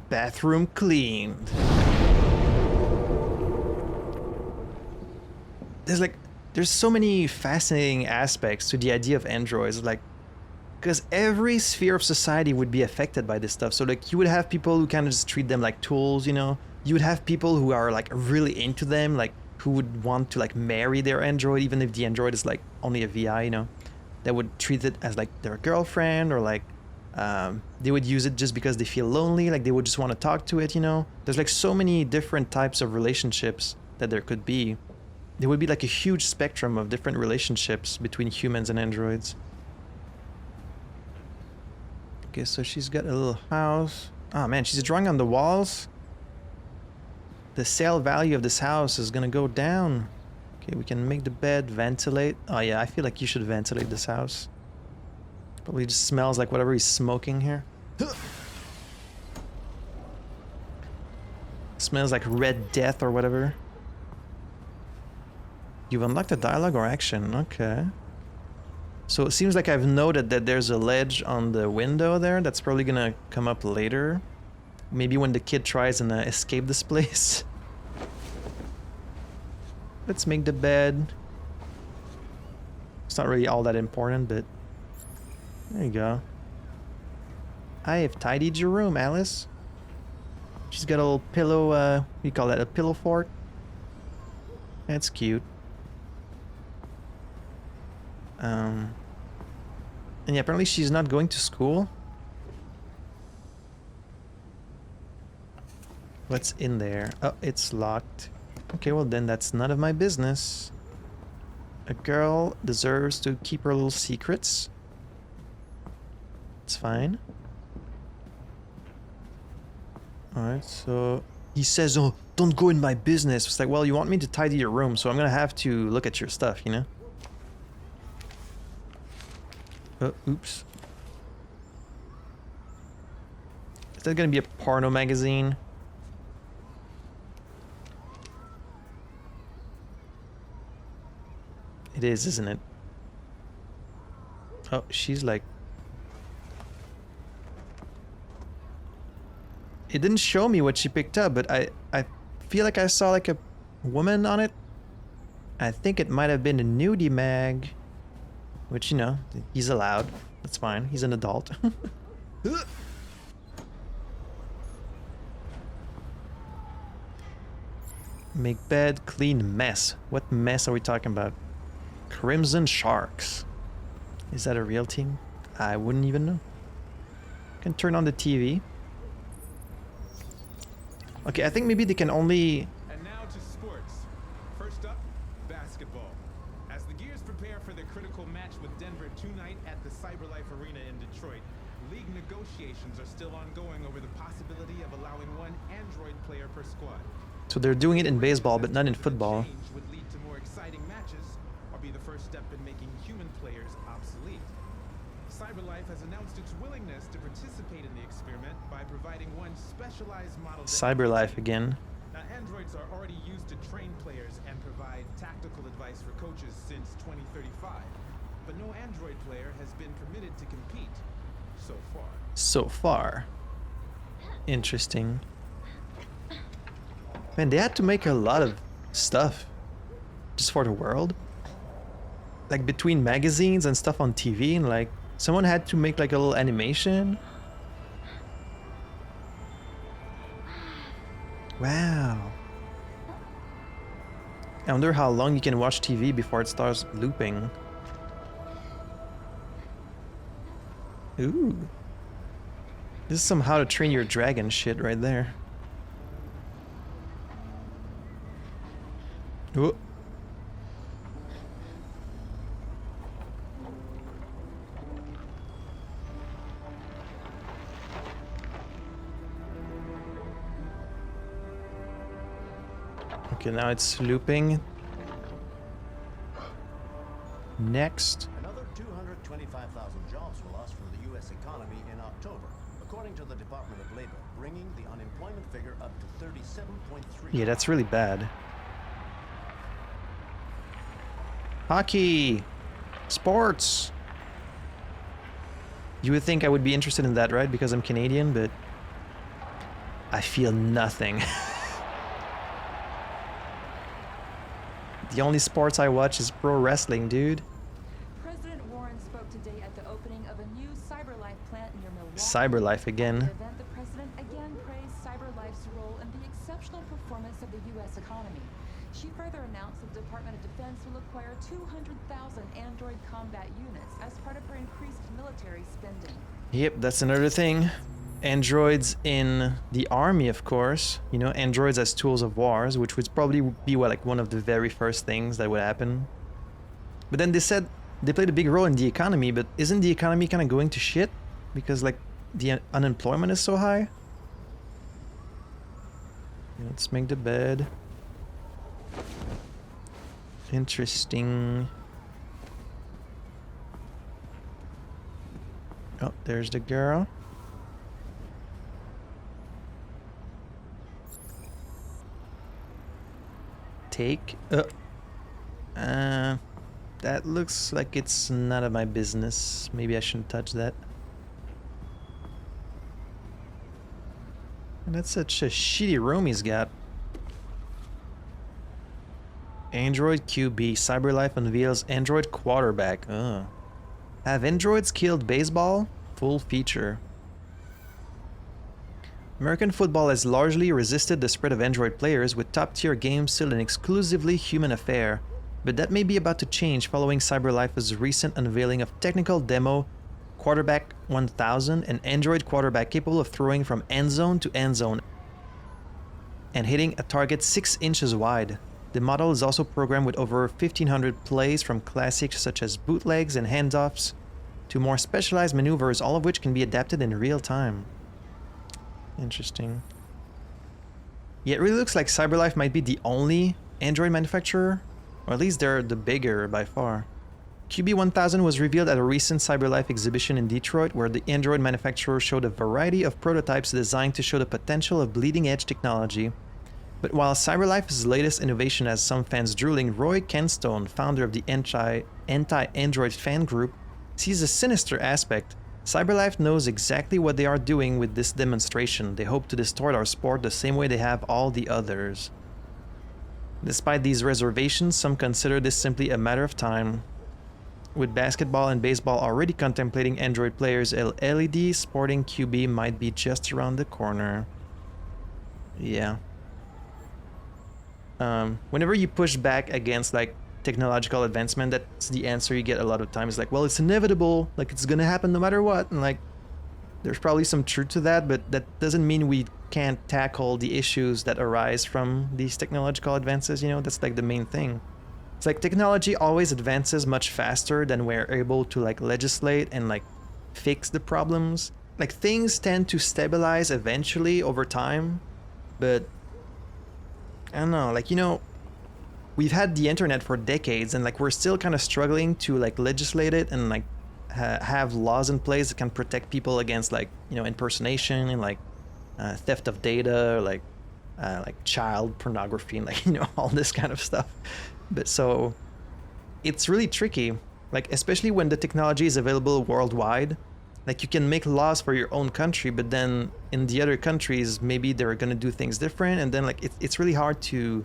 Bathroom cleaned. There's so many fascinating aspects to the idea of androids, like, because every sphere of society would be affected by this stuff. So like you would have people who kind of just treat them like tools, you know. You would have people who are like really into them, like who would want to like marry their android, even if the android is like only a VI, you know. That would treat it as like their girlfriend, or like they would use it just because they feel lonely, like they would just want to talk to it, you know. There's like so many different types of relationships that there could be. There would be like a huge spectrum of different relationships between humans and androids. Okay, so she's got a little house. Oh man, she's drawing on the walls. The sale value of this house is gonna go down. Okay, we can make the bed, ventilate. Oh yeah, I feel like you should ventilate this house. Probably just smells like whatever he's smoking here. Smells like Red Death or whatever. You've unlocked a dialogue or action, okay. So it seems like I've noted that there's a ledge on the window there. That's probably gonna come up later. Maybe when the kid tries and escape this place. Let's make the bed. It's not really all that important, but there you go. I have tidied your room, Alice. She's got a little pillow, what do you call that, a pillow fort? That's cute. And yeah, apparently she's not going to school. What's in there? Oh, it's locked. Okay, well then that's none of my business. A girl deserves to keep her little secrets. It's fine. Alright, so... He says, oh, don't go in my business. It's like, well, you want me to tidy your room, so I'm gonna have to look at your stuff, you know? Oh, oops. Is that gonna be a porno magazine? It is, isn't it? Oh, she's like... It didn't show me what she picked up, but I feel like I saw like a woman on it. I think it might have been a nudie mag. Which, you know, he's allowed. That's fine. He's an adult. Make bed, clean mess. What mess are we talking about? Crimson Sharks. Is that a real team? I wouldn't even know. Can turn on the TV. Okay, I think maybe they can only... And now to sports. First up, basketball. As the Gears prepare for their critical match with Denver tonight at the CyberLife Arena in Detroit, league negotiations are still ongoing over the possibility of allowing one Android player per squad. So they're doing it in baseball, but not in football. Change would lead to more exciting matches, or be the first step in making human players obsolete. CyberLife has announced its willingness to participate in the experiment by providing one specialized model. CyberLife again. Androids are already used to train players and provide tactical advice for coaches since 2035. But no Android player has been permitted to compete so far. So far. Interesting. Man, they had to make a lot of stuff just for the world. Like between magazines and stuff on TV, and like someone had to make like a little animation. Wow. I wonder how long you can watch TV before it starts looping. Ooh. This is some How to Train Your Dragon shit right there. Ooh. Okay, now it's looping. Next. Another 225,000 jobs were lost from the U.S. economy in October, according to the Department of Labor, bringing the unemployment figure up to 37.3. Yeah, that's really bad. Hockey! Sports! You would think I would be interested in that, right? Because I'm Canadian, but I feel nothing. The only sports I watch is pro wrestling, dude. President Warren spoke today at the opening of a new CyberLife plant near Milwaukee. CyberLife again. At the event, the president again praised CyberLife's role in the exceptional performance of the U.S. economy. She further announced that the Department of Defense will acquire 200,000 Android combat units as part of her increased military spending. Yep, that's another thing. Androids in the army, of course. You know, androids as tools of wars, which would probably be like one of the very first things that would happen. But then they said they played a big role in the economy, but isn't the economy kind of going to shit? Because like the unemployment is so high? Let's make the bed. Interesting. Oh, there's the girl. Take. That looks like it's none of my business. Maybe I shouldn't touch that. And that's such a shitty room he's got. Android QB. CyberLife unveils Android quarterback. Ugh. Have androids killed baseball? Full feature. American football has largely resisted the spread of Android players, with top-tier games still an exclusively human affair. But that may be about to change following CyberLife's recent unveiling of technical demo Quarterback 1000, an Android quarterback capable of throwing from end zone to end zone and hitting a target 6 inches wide. The model is also programmed with over 1,500 plays, from classics such as bootlegs and handoffs to more specialized maneuvers, all of which can be adapted in real time. Interesting. Yeah, it really looks like CyberLife might be the only Android manufacturer, or at least they're the bigger by far. QB1000 was revealed at a recent CyberLife exhibition in Detroit, where the Android manufacturer showed a variety of prototypes designed to show the potential of bleeding-edge technology. But while CyberLife's latest innovation has some fans drooling, Roy Kenstone, founder of the anti-Android fan group, sees a sinister aspect. CyberLife knows exactly what they are doing with this demonstration. They hope to distort our sport the same way they have all the others. Despite these reservations, some consider this simply a matter of time. With basketball and baseball already contemplating Android players, a LED sporting QB might be just around the corner. Yeah. Whenever you push back against like technological advancement, that's the answer you get a lot of times. Like, well, it's inevitable, like it's gonna happen no matter what. And like, there's probably some truth to that, but that doesn't mean we can't tackle the issues that arise from these technological advances. You know, that's like the main thing. It's like technology always advances much faster than we're able to like legislate and like fix the problems. Like things tend to stabilize eventually over time, but I don't know, like, you know, we've had the internet for decades and like we're still kind of struggling to like legislate it and like have laws in place that can protect people against like, you know, impersonation and like theft of data, or like like child pornography and like, you know, all this kind of stuff. But so it's really tricky, like especially when the technology is available worldwide. Like you can make laws for your own country, but then in the other countries, maybe they're gonna do things different, and then like it's really hard to,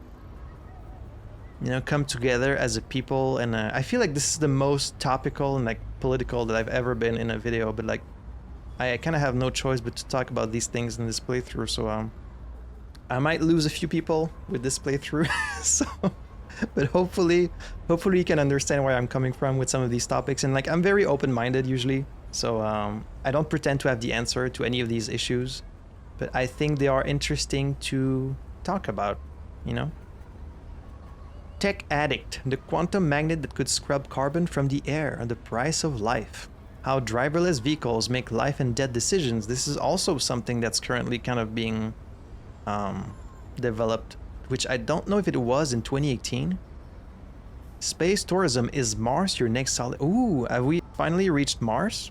you know, come together as a people. And I feel like this is the most topical and like political that I've ever been in a video, but like I kind of have no choice but to talk about these things in this playthrough. So I might lose a few people with this playthrough. So, but hopefully you can understand where I'm coming from with some of these topics. And like I'm very open-minded usually. So I don't pretend to have the answer to any of these issues, but I think they are interesting to talk about, you know? Tech Addict, the quantum magnet that could scrub carbon from the air, the price of life. How driverless vehicles make life and death decisions. This is also something that's currently kind of being developed, which I don't know if it was in 2018. Space tourism, is Mars your next solid? Ooh, have we finally reached Mars?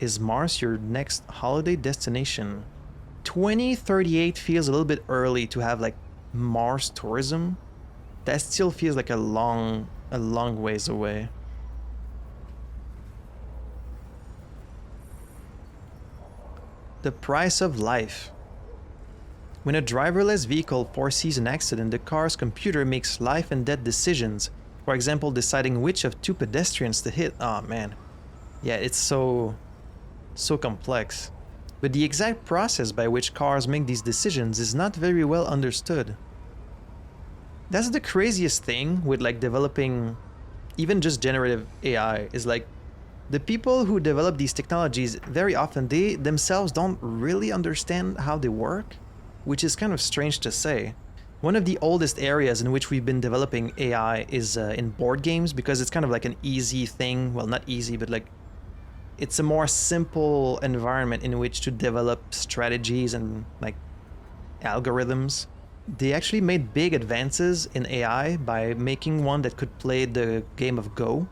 Is Mars your next holiday destination? 2038 feels a little bit early to have like Mars tourism. That still feels like a long ways away. The price of life. When a driverless vehicle foresees an accident, the car's computer makes life and death decisions. For example, deciding which of two pedestrians to hit. Oh man. Yeah, it's so complex. But the exact process by which cars make these decisions is not very well understood. That's the craziest thing with like developing even just generative AI, is like the people who develop these technologies, very often they themselves don't really understand how they work, which is kind of strange to say. One of the oldest areas in which we've been developing AI is in board games, because it's kind of like an easy thing. Well, not easy, but like it's a more simple environment in which to develop strategies and like algorithms. They actually made big advances in AI by making one that could play the game of Go.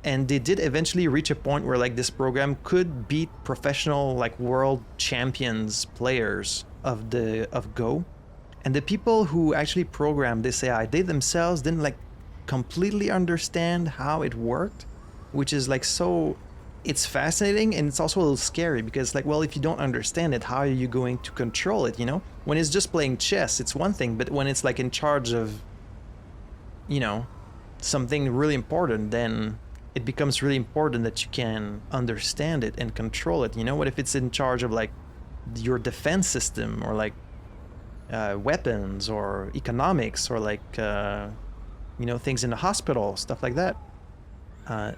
And they did eventually reach a point where like this program could beat professional like world champions players of Go. And the people who actually programmed this AI, they themselves didn't like completely understand how it worked, which is like so, it's fascinating, and it's also a little scary because like, well, if you don't understand it, how are you going to control it, you know? When it's just playing chess, it's one thing, but when it's like in charge of, you know, something really important, then it becomes really important that you can understand it and control it, you know? What if it's in charge of like your defense system, or like weapons, or economics, or like, you know, things in the hospital, stuff like that.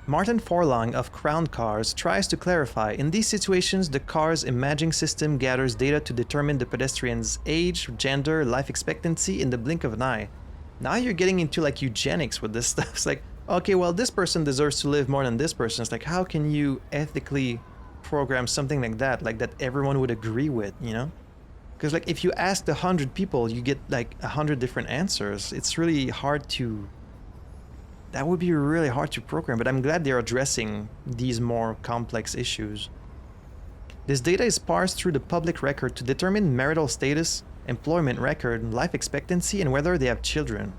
Martin Forlong of Crown Cars tries to clarify, in these situations, the car's imaging system gathers data to determine the pedestrian's age, gender, life expectancy in the blink of an eye. Now you're getting into like eugenics with this stuff. It's like, okay, well, this person deserves to live more than this person. It's like, how can you ethically program something like that everyone would agree with, you know? Because like if you ask 100 people, you get like 100 different answers. It's really hard to, that would be really hard to program, but I'm glad they're addressing these more complex issues. This data is parsed through the public record to determine marital status, employment record, life expectancy, and whether they have children.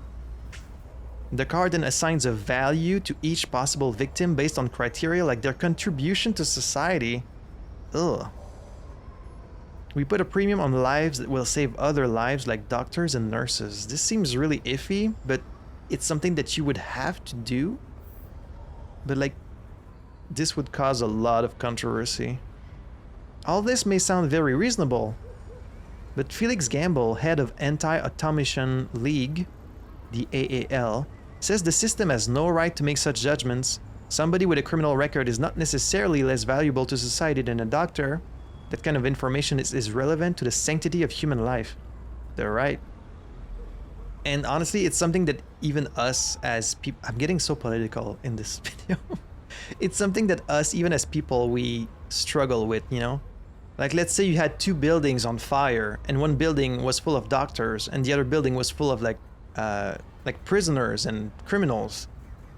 The car then assigns a value to each possible victim based on criteria like their contribution to society. Ugh. We put a premium on lives that will save other lives, like doctors and nurses. This seems really iffy, but it's something that you would have to do. But like, this would cause a lot of controversy. All this may sound very reasonable, but Felix Gamble, head of Anti-Automation League, the AAL, says the system has no right to make such judgments. Somebody with a criminal record is not necessarily less valuable to society than a doctor. That kind of information is relevant to the sanctity of human life. They're right. And honestly, it's something that even us as people, I'm getting so political in this video. It's something that us, even as people, we struggle with, you know? Like, let's say you had two buildings on fire, and one building was full of doctors, and the other building was full of like prisoners and criminals.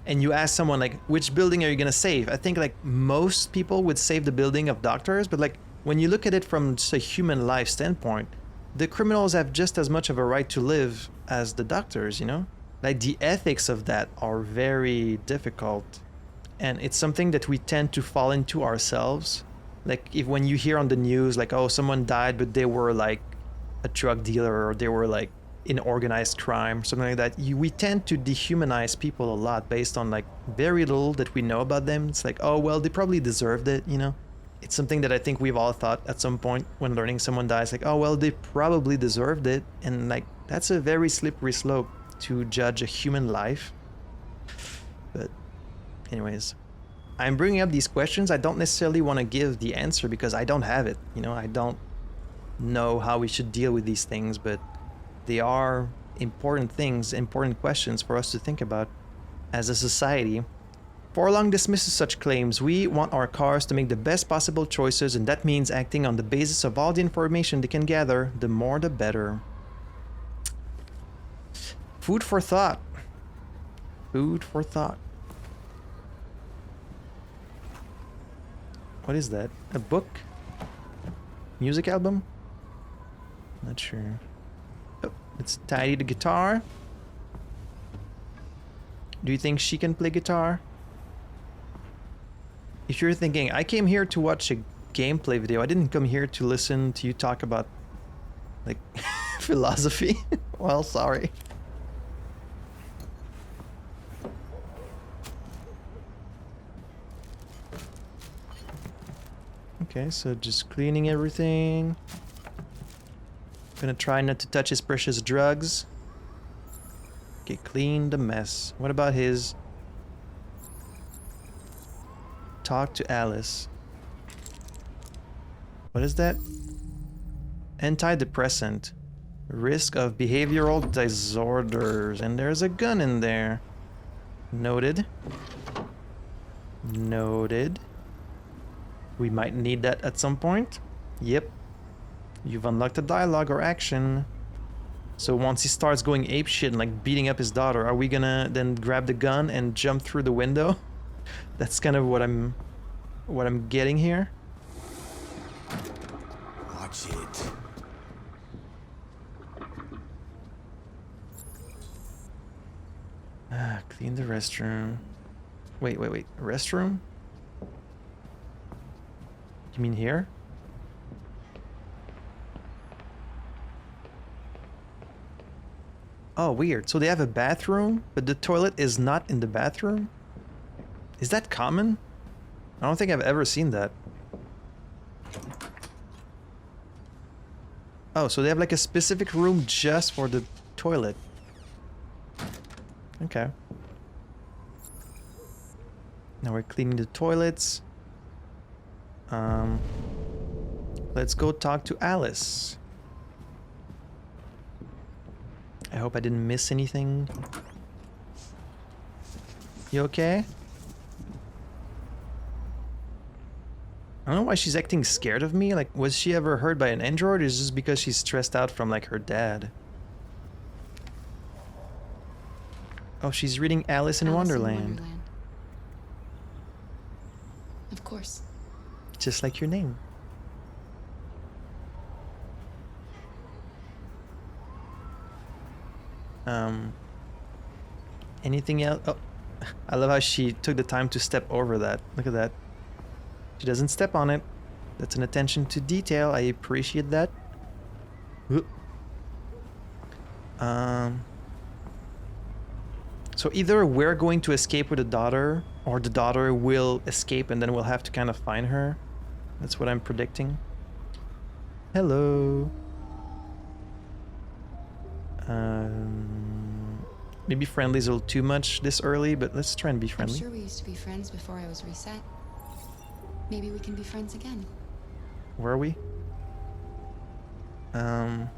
And you ask someone like, which building are you gonna save? I think like most people would save the building of doctors, but like when you look at it from just a human life standpoint, the criminals have just as much of a right to live as the doctors, you know? Like, the ethics of that are very difficult. And it's something that we tend to fall into ourselves. Like, if when you hear on the news, like, oh, someone died, but they were like a drug dealer, or they were like in organized crime, something like that, we tend to dehumanize people a lot based on like very little that we know about them. It's like, oh, well, they probably deserved it, you know? It's something that I think we've all thought at some point when learning someone dies, like, oh, well, they probably deserved it. And like, that's a very slippery slope to judge a human life. But anyways, I'm bringing up these questions. I don't necessarily want to give the answer because I don't have it. You know, I don't know how we should deal with these things, but they are important things, important questions for us to think about as a society. Forlong dismisses such claims. We want our cars to make the best possible choices, and that means acting on the basis of all the information they can gather. The more, the better. Food for thought. Food for thought. What is that? A book? Music album? Not sure. Oh, let's tidy the guitar. Do you think she can play guitar? If you're thinking, I came here to watch a gameplay video, I didn't come here to listen to you talk about, like, philosophy. Well, sorry. Okay, so just cleaning everything. Gonna try not to touch his precious drugs. Okay, clean the mess. What about his... Talk to Alice. What is that? Antidepressant. Risk of behavioral disorders. And there's a gun in there. Noted. Noted. We might need that at some point. Yep. You've unlocked a dialogue or action. So once he starts going apeshit and like beating up his daughter, are we gonna then grab the gun and jump through the window? That's kind of what I'm getting here. Watch it. Clean the restroom. Wait. Restroom? You mean here? Oh, weird. So they have a bathroom, but the toilet is not in the bathroom? Is that common? I don't think I've ever seen that. Oh, so they have like a specific room just for the toilet. Okay. Now we're cleaning the toilets. Let's go talk to Alice. I hope I didn't miss anything. You okay? I don't know why she's acting scared of me. Like, was she ever hurt by an android, or is it just because she's stressed out from, like, her dad? Oh, she's reading Alice in Wonderland. Of course. Just like your name. Anything else? Oh, I love how she took the time to step over that. Look at that. She doesn't step on it. That's an attention to detail. I appreciate that. So either we're going to escape with the daughter, or the daughter will escape and then we'll have to kind of find her. That's what I'm predicting. Hello. Maybe friendly's a little too much this early, but let's try and be friendly. I'm sure we used to be friends before I was reset. Maybe we can be friends again. Were we? Let's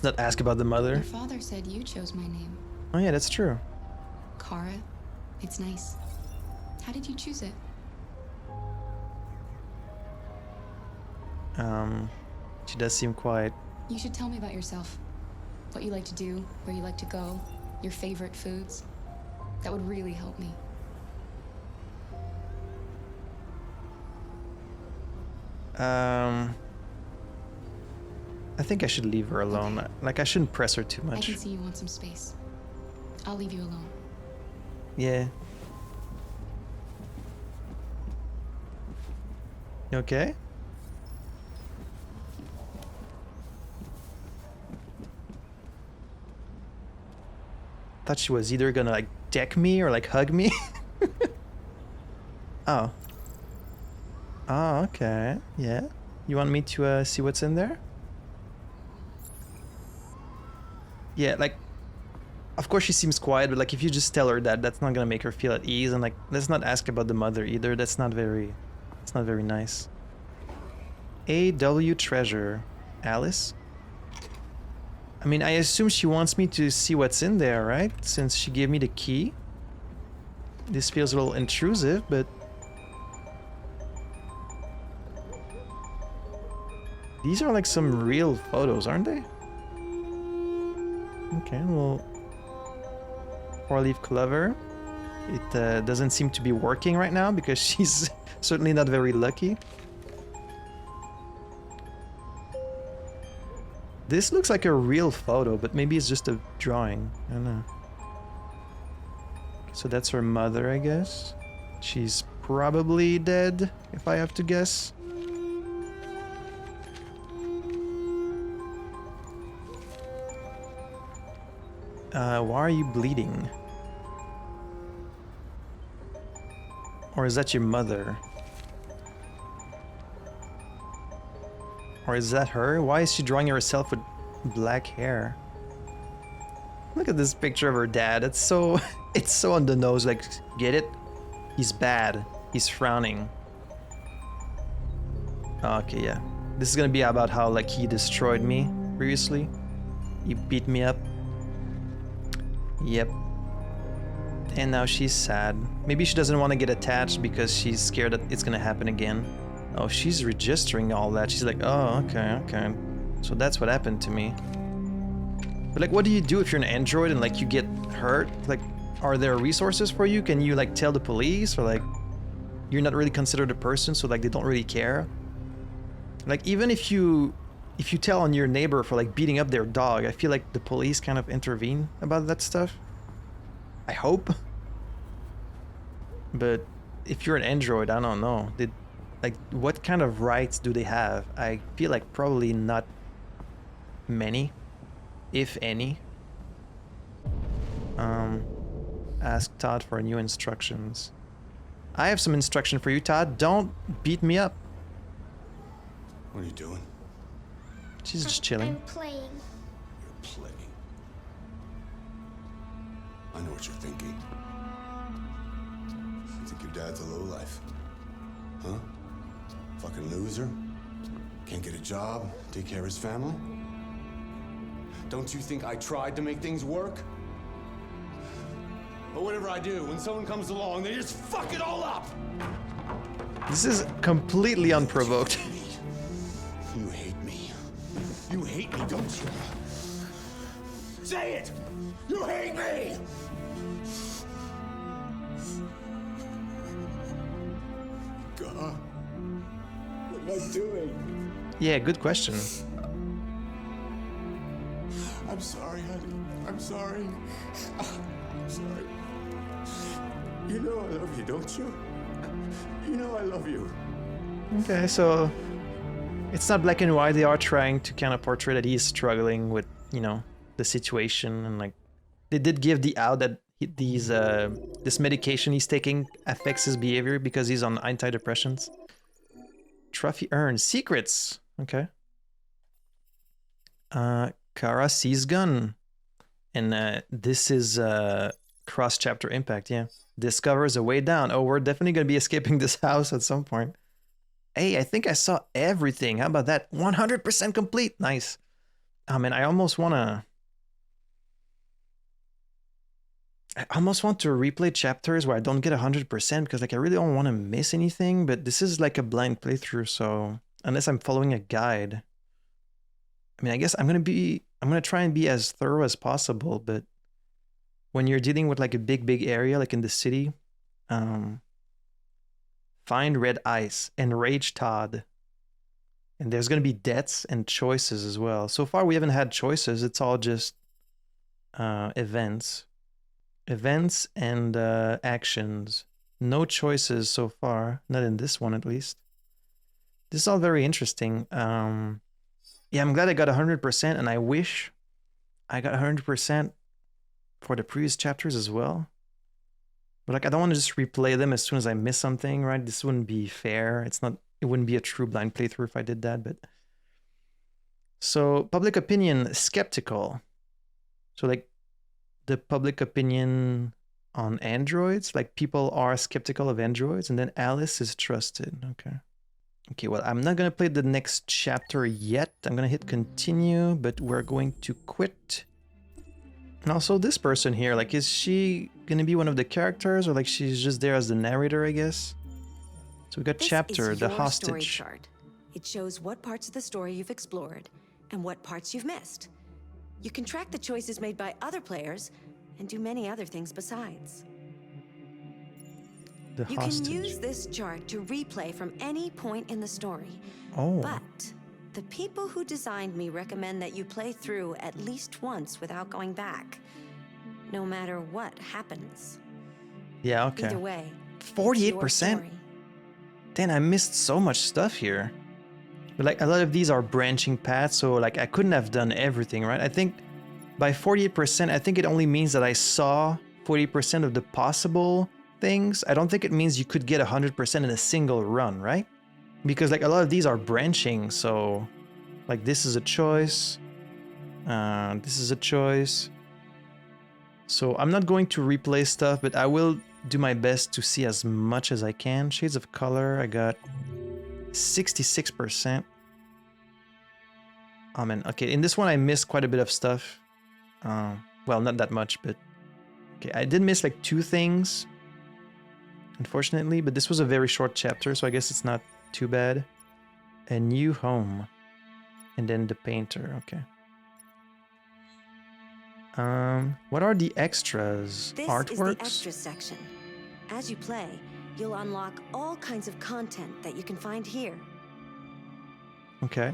not ask about the mother. Your father said you chose my name. Oh yeah, that's true. Kara. It's nice. How did you choose it? She does seem quiet. You should tell me about yourself. What you like to do, where you like to go, your favorite foods. That would really help me. I think I should leave her alone. Okay. Like, I shouldn't press her too I much. can see you want some space. I'll leave you alone. Yeah. You okay? Thought she was either gonna like deck me or like hug me. Oh. Oh, okay. Yeah. You want me to see what's in there? Yeah, like, of course she seems quiet, but like if you just tell her that, that's not gonna make her feel at ease. And like, let's not ask about the mother either. It's not very nice. AW treasure. Alice? I mean, I assume she wants me to see what's in there, right? Since she gave me the key. This feels a little intrusive, but... These are like some real photos, aren't they? Okay, well... 4-leaf clover. It doesn't seem to be working right now because she's certainly not very lucky. This looks like a real photo, but maybe it's just a drawing. I don't know. So that's her mother, I guess. She's probably dead, if I have to guess. Why are you bleeding? Or is that your mother? Or is that her? Why is she drawing herself with black hair? Look at this picture of her dad. It's so it's so on the nose, like, get it? He's bad. He's frowning. Okay, yeah. This is gonna be about how like he destroyed me previously. He beat me up. Yep. And now she's sad. Maybe she doesn't want to get attached because she's scared that it's gonna happen again. Oh, she's registering all that. She's like, oh, okay. So that's what happened to me. But like, what do you do if you're an android and like you get hurt? Like, are there resources for you? Can you like tell the police, or like you're not really considered a person, so like they don't really care? Like, even if you tell on your neighbor for like beating up their dog, I feel like the police kind of intervene about that stuff. I hope. But if you're an android, I don't know. Like, what kind of rights do they have? I feel like probably not many, if any. Ask Todd for new instructions. I have some instruction for you, Todd. Don't beat me up. What are you doing? She's just chilling. I'm playing. You're playing. I know what you're thinking. You think your dad's a lowlife? Huh? Fucking loser? Can't get a job, take care of his family? Don't you think I tried to make things work? But whatever I do, when someone comes along, they just fuck it all up! This is completely unprovoked. You hate me. You hate me, don't you? Say it! You hate me! God. What am I doing? Yeah, good question. I'm sorry, honey. I'm sorry. I'm sorry. You know I love you, don't you? You know I love you. Okay, so it's not black and white. They are trying to kind of portray that he's struggling with, you know, the situation, and like they did give the out that this medication he's taking affects his behavior because he's on antidepressants. Trophy earned. Secrets. Okay. Kara sees gun. And this is cross-chapter impact, yeah. Discovers a way down. Oh, we're definitely going to be escaping this house at some point. Hey, I think I saw everything. How about that? 100% complete. Nice. Oh, man, I almost want to replay chapters where I don't get 100% because like I really don't want to miss anything, but this is like a blind playthrough, so unless I'm following a guide. I mean, I guess I'm going to try and be as thorough as possible, but when you're dealing with like a big area, like in the city, find red ice, enrage Todd. And there's going to be deaths and choices as well. So far, we haven't had choices. It's all just events. Events and actions. No choices so far. Not in this one, at least. This is all very interesting. Yeah, I'm glad I got 100%, and I wish I got 100% for the previous chapters as well. But like, I don't want to just replay them as soon as I miss something, right? This wouldn't be fair. It wouldn't be a true blind playthrough if I did that, but... So, public opinion, skeptical. So like, the public opinion on androids, like people are skeptical of androids, and then Alice is trusted. Okay. Okay, well, I'm not gonna play the next chapter yet. I'm gonna hit continue, but we're going to quit. And also this person here, like, is she gonna be one of the characters, or like she's just there as the narrator, I guess? So we got chapter, the hostage. Story chart. It shows what parts of the story you've explored and what parts you've missed. You can track the choices made by other players and do many other things besides. You can use this chart to replay from any point in the story. Oh. But the people who designed me recommend that you play through at least once without going back, no matter what happens. Yeah, okay. Either way, 48%? Damn, I missed so much stuff here. But like, a lot of these are branching paths, so like, I couldn't have done everything, right? I think by 48%, I think it only means that I saw 40% of the possible things. I don't think it means you could get 100% in a single run, right? Because like, a lot of these are branching, so like, this is a choice. This is a choice. So I'm not going to replay stuff, but I will do my best to see as much as I can. Shades of color, I got 66%. Oh man, okay, in this one I missed quite a bit of stuff. Well, not that much, but... Okay, I did miss like 2 things, unfortunately, but this was a very short chapter, so I guess it's not too bad. A new home. And then the painter, okay. What are the extras? This Artworks? is the extras section. As you play, you'll unlock all kinds of content that you can find here. Okay.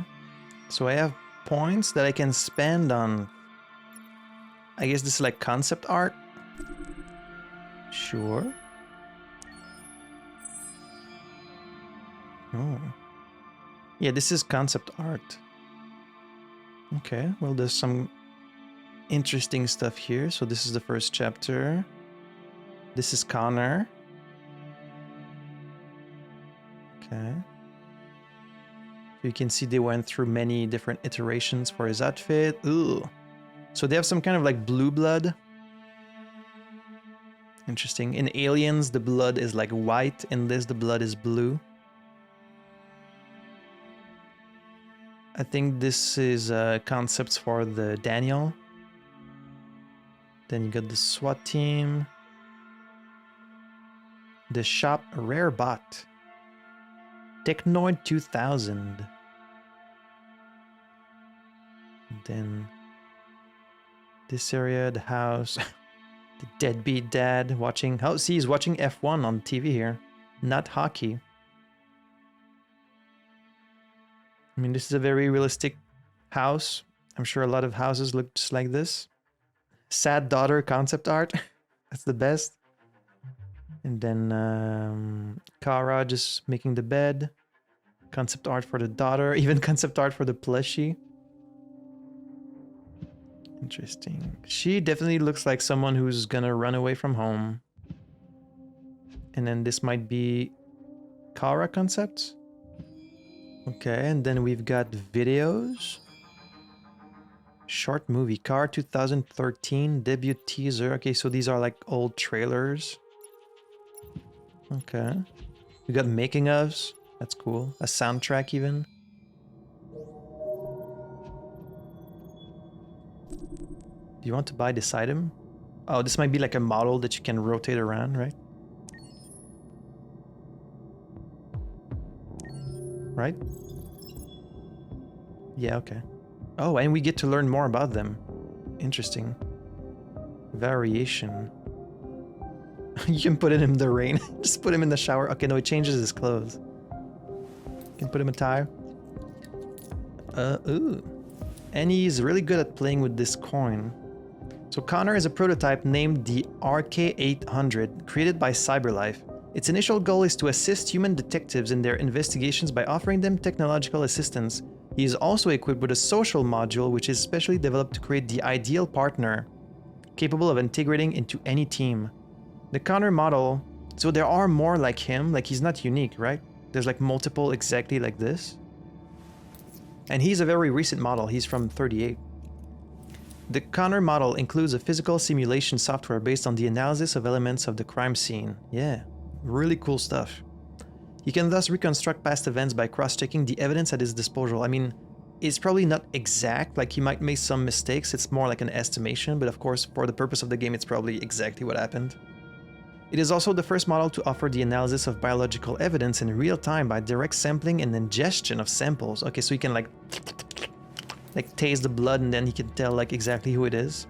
So I have points that I can spend on... I guess this is like concept art? Sure. Oh. Yeah, this is concept art. Okay, well, there's some interesting stuff here. So this is the first chapter. This is Connor. Okay. You can see they went through many different iterations for his outfit. Ooh. So they have some kind of like blue blood. Interesting. In Aliens, the blood is like white. In this, the blood is blue. I think this is concepts for the Daniel. Then you got the SWAT team. The shop, rare bot. Technoid 2000. Then this area, the house. The deadbeat dad watching. Oh, see, he's watching F1 on TV here. Not hockey. I mean, this is a very realistic house. I'm sure a lot of houses look just like this. Sad daughter concept art. That's the best. And then Kara just making the bed. Concept art for the daughter. Even concept art for the plushie. Interesting. She definitely looks like someone who's gonna run away from home. And then this might be Kara concepts. Okay, and then we've got videos. Short movie, Car 2013, debut teaser. Okay, so these are like old trailers. Okay. We got making ofs. That's cool. A soundtrack even. Do you want to buy this item? Oh, this might be like a model that you can rotate around, right? Right? Yeah, okay. Oh, and we get to learn more about them. Interesting. Variation. You can put it in the rain. Just put him in the shower. Okay, no, it changes his clothes. You can put him a tie. Ooh. And he's really good at playing with this coin. So Connor is a prototype named the RK-800, created by CyberLife. Its initial goal is to assist human detectives in their investigations by offering them technological assistance. He is also equipped with a social module, which is specially developed to create the ideal partner, capable of integrating into any team. The Connor model, so there are more like him, like he's not unique, right? There's like multiple exactly like this. And he's a very recent model, he's from 38. The Connor model includes a physical simulation software based on the analysis of elements of the crime scene. Yeah, really cool stuff. He can thus reconstruct past events by cross-checking the evidence at his disposal. I mean, it's probably not exact, like he might make some mistakes, it's more like an estimation, but of course, for the purpose of the game, it's probably exactly what happened. It is also the first model to offer the analysis of biological evidence in real time by direct sampling and ingestion of samples. Okay, so you can like taste the blood and then he can tell like exactly who it is.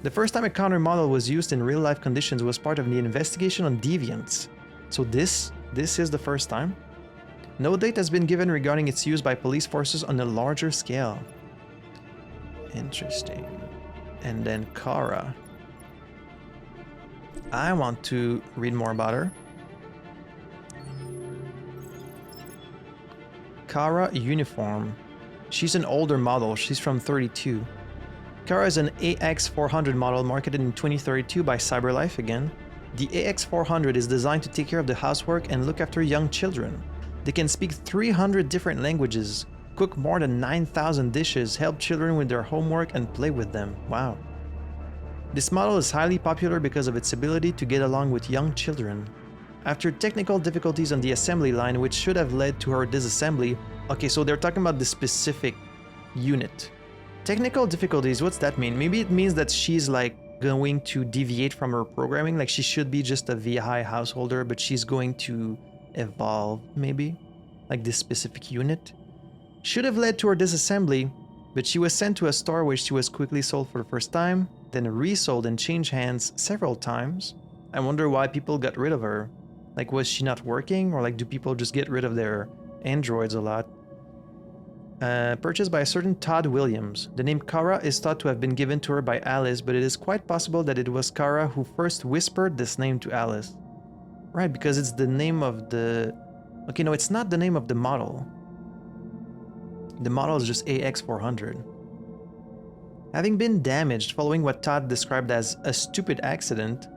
The first time a Connor model was used in real life conditions was part of the investigation on deviants. So this is the first time. No date has been given regarding its use by police forces on a larger scale. Interesting. And then Kara. I want to read more about her. Kara uniform. She's an older model, she's from 32. Kara is an AX400 model marketed in 2032 by CyberLife again. The AX400 is designed to take care of the housework and look after young children. They can speak 300 different languages, cook more than 9,000 dishes, help children with their homework and play with them. Wow. This model is highly popular because of its ability to get along with young children. After technical difficulties on the assembly line, which should have led to her disassembly. Okay, so they're talking about the specific unit. Technical difficulties, what's that mean? Maybe it means that she's like going to deviate from her programming, like she should be just a VI householder, but she's going to evolve, maybe? Like this specific unit? Should have led to her disassembly, but she was sent to a store where she was quickly sold for the first time, then resold and changed hands several times. I wonder why people got rid of her. Like, was she not working, or like do people just get rid of their androids a lot? Purchased by a certain Todd Williams. The name Kara is thought to have been given to her by Alice, but it is quite possible that it was Kara who first whispered this name to Alice. Right, because it's the name of the... Okay, no, it's not the name of the model. The model is just AX400. Having been damaged following what Todd described as a stupid accident,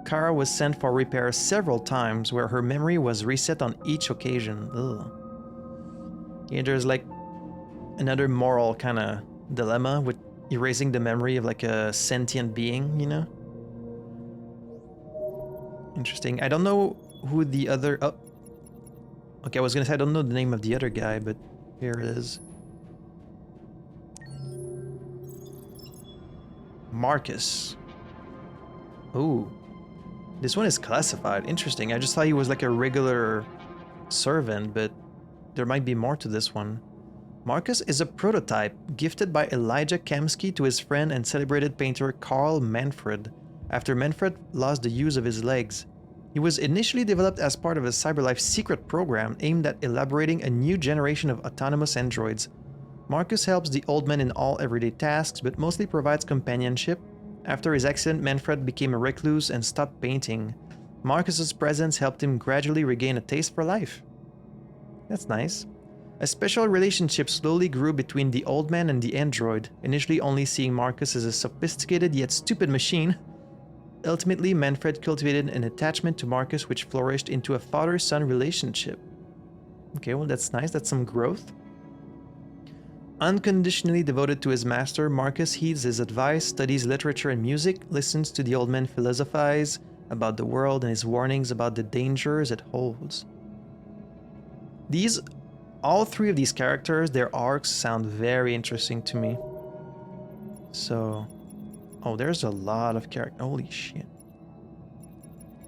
Kara was sent for repairs several times where her memory was reset on each occasion. Ugh. Yeah, there's like another moral kind of dilemma with erasing the memory of like a sentient being, you know? Interesting. I don't know who the other... Oh. Okay, I was gonna say I don't know the name of the other guy, but here it is. Marcus. Ooh. This one is classified. Interesting. I just thought he was like a regular servant, but there might be more to this one. Marcus is a prototype gifted by Elijah Kamsky to his friend and celebrated painter Carl Manfred after Manfred lost the use of his legs. He was initially developed as part of a CyberLife secret program aimed at elaborating a new generation of autonomous androids. Marcus helps the old man in all everyday tasks, but mostly provides companionship. After his accident, Manfred became a recluse and stopped painting. Marcus's presence helped him gradually regain a taste for life. That's nice. A special relationship slowly grew between the old man and the android, initially only seeing Marcus as a sophisticated yet stupid machine. Ultimately, Manfred cultivated an attachment to Marcus which flourished into a father-son relationship. Okay, well that's nice, that's some growth. Unconditionally devoted to his master, Marcus heeds his advice, studies literature and music, listens to the old man philosophize about the world and his warnings about the dangers it holds. All three of these characters, their arcs sound very interesting to me. So, oh, there's a lot of characters. Holy shit.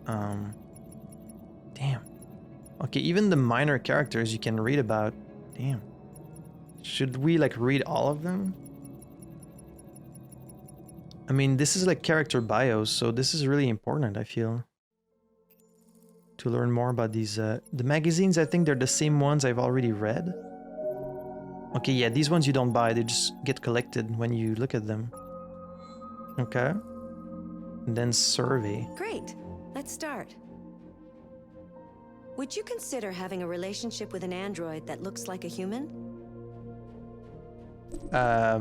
Damn. Okay, even the minor characters you can read about. Damn. Should we like read all of them? I mean, this is like character bios, so this is really important, I feel. To learn more about these, the magazines, I think they're the same ones I've already read. Okay, yeah, these ones you don't buy, they just get collected when you look at them. Okay. And then survey. Great. Let's start. Would you consider having a relationship with an android that looks like a human? I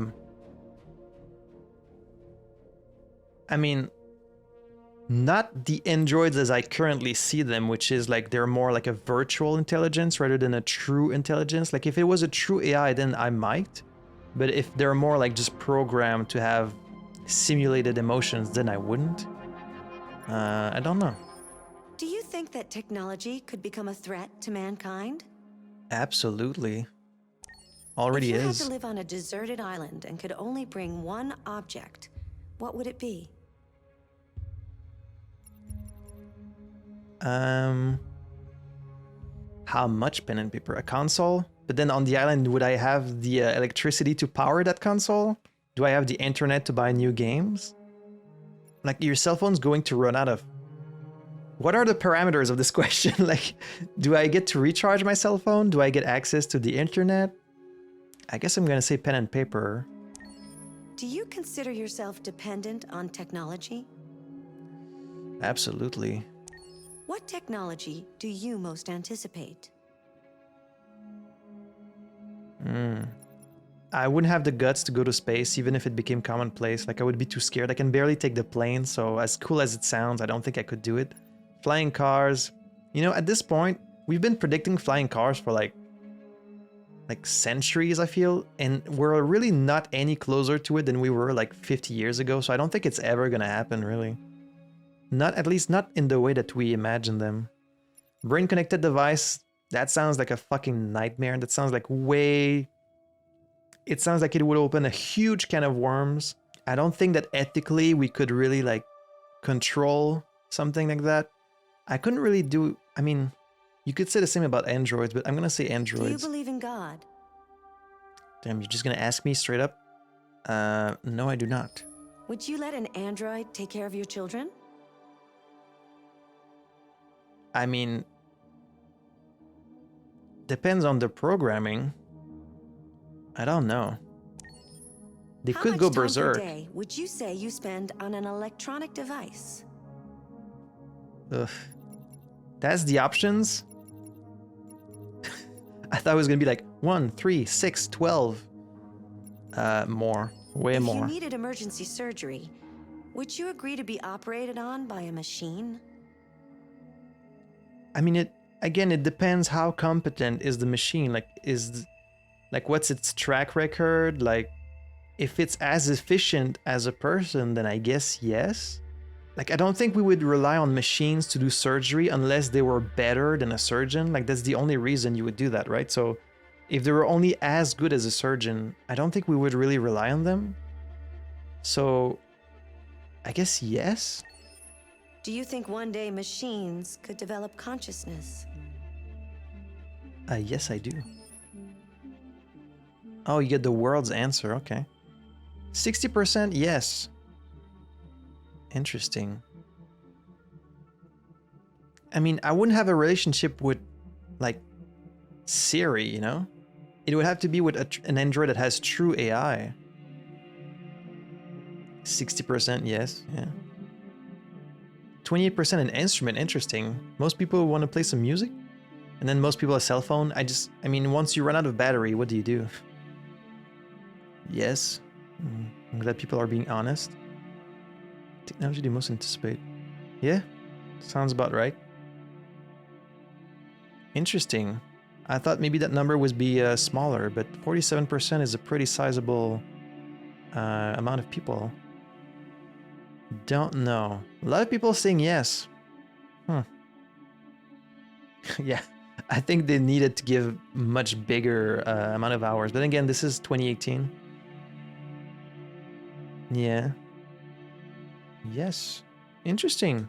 mean, not the androids as I currently see them, which is like they're more like a virtual intelligence rather than a true intelligence. Like if it was a true AI, then I might. But if they're more like just programmed to have simulated emotions, then I wouldn't. I don't know. Do you think that technology could become a threat to mankind? Absolutely. Already if you is. had to live on a deserted island and could only bring one object, what would it be? How much pen and paper? A console? But then on the island, would I have the electricity to power that console? Do I have the internet to buy new games? Like, your cell phone's going to run out of... What are the parameters of this question? Like, do I get to recharge my cell phone? Do I get access to the internet? I guess I'm gonna say pen and paper. Do you consider yourself dependent on technology? Absolutely. What technology do you most anticipate? I wouldn't have the guts to go to space, even if it became commonplace. Like, I would be too scared. I can barely take the plane, so as cool as it sounds, I don't think I could do it. Flying cars. You know, at this point, we've been predicting flying cars for like centuries, I feel, and we're really not any closer to it than we were like 50 years ago, so I don't think it's ever gonna happen, really. Not, at least not in the way that we imagine them. Brain-connected device, that sounds like a fucking nightmare. That sounds like way... It sounds like it would open a huge can of worms. I don't think that ethically we could really like control something like that. I couldn't really do... I mean, you could say the same about androids, but I'm gonna say androids. Do you believe in God? Damn, you're just gonna ask me straight up? No, I do not. Would you let an android take care of your children? I mean, depends on the programming. I don't know. They could go berserk. How much time per day would you say you spend on an electronic device? Ugh. That's the options? I thought it was gonna be like 1, 3, 6, 12. More. Way more. If you needed emergency surgery, would you agree to be operated on by a machine? I mean, it depends how competent is the machine. Like, what's its track record? Like, if it's as efficient as a person, then I guess yes. Like, I don't think we would rely on machines to do surgery unless they were better than a surgeon. Like, that's the only reason you would do that, right? So, if they were only as good as a surgeon, I don't think we would really rely on them. So, I guess yes. Do you think one day machines could develop consciousness? Yes, I do. Oh, you get the world's answer, okay. 60% yes. Interesting. I mean, I wouldn't have a relationship with, like, Siri, you know? It would have to be with an android that has true AI. 60% yes, yeah. 28% an instrument, interesting. Most people want to play some music, and then most people a cell phone. I mean, once you run out of battery, what do you do? Yes. I'm glad people are being honest. Technology they most anticipate. Yeah, sounds about right. Interesting. I thought maybe that number would be smaller, but 47% is a pretty sizable amount of people. Don't know. A lot of people saying yes. Yeah, I think they needed to give much bigger amount of hours. But again, this is 2018. Yeah. Yes. Interesting.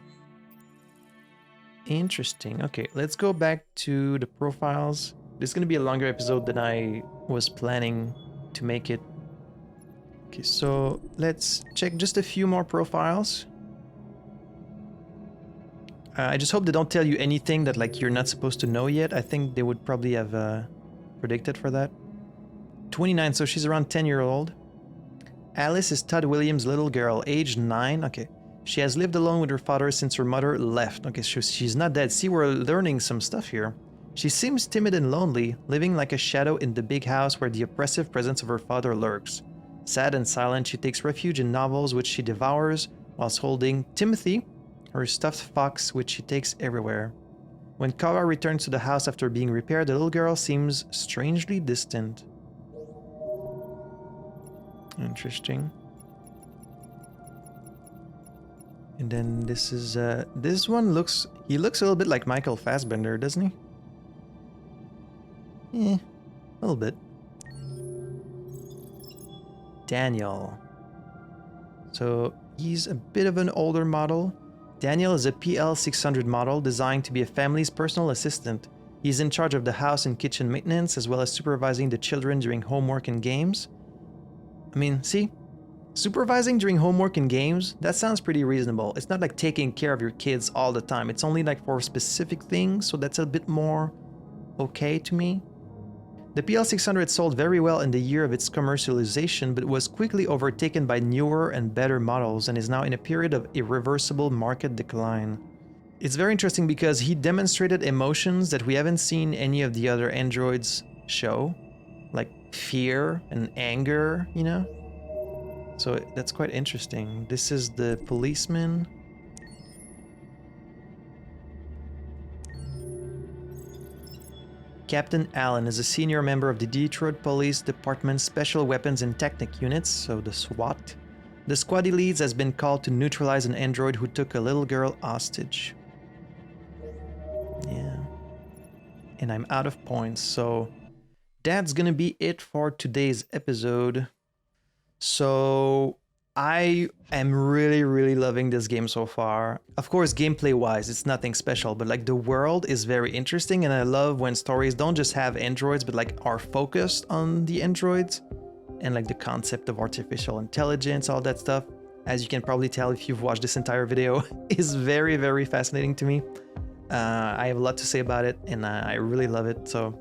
Interesting. Okay, let's go back to the profiles. This is going to be a longer episode than I was planning to make it. Okay, so let's check just a few more profiles. I just hope they don't tell you anything that like you're not supposed to know yet. I think they would probably have predicted for that. 29, so she's around 10-year-old. Alice is Todd Williams' little girl, age 9. Okay. She has lived alone with her father since her mother left. Okay, so she's not dead. See, we're learning some stuff here. She seems timid and lonely, living like a shadow in the big house where the oppressive presence of her father lurks. Sad and silent, she takes refuge in novels which she devours, whilst holding Timothy, her stuffed fox, which she takes everywhere. When Kara returns to the house after being repaired, the little girl seems strangely distant. Interesting. And then this is, this one looks, he looks a little bit like Michael Fassbender, doesn't he? A little bit. Daniel. So he's a bit of an older model. Daniel is a PL600 model designed to be a family's personal assistant. He's in charge of the house and kitchen maintenance, as well as supervising the children during homework and games. I mean, see? Supervising during homework and games, that sounds pretty reasonable. It's not like taking care of your kids all the time. It's only like for specific things, so that's a bit more okay to me. The PL600 sold very well in the year of its commercialization, but was quickly overtaken by newer and better models and is now in a period of irreversible market decline. It's very interesting because he demonstrated emotions that we haven't seen any of the other androids show, like fear and anger, you know? So that's quite interesting. This is the policeman. Captain Allen is a senior member of the Detroit Police Department's Special Weapons and Technic Units, so the SWAT. The squad he leads has been called to neutralize an android who took a little girl hostage. Yeah. And I'm out of points, so that's gonna be it for today's episode. So I am really loving this game so far. Of course, gameplay wise, it's nothing special, but like the world is very interesting, and I love when stories don't just have androids, but like are focused on the androids and like the concept of artificial intelligence, all that stuff. As you can probably tell if you've watched this entire video, is very fascinating to me. I have a lot to say about it, and I really love it. So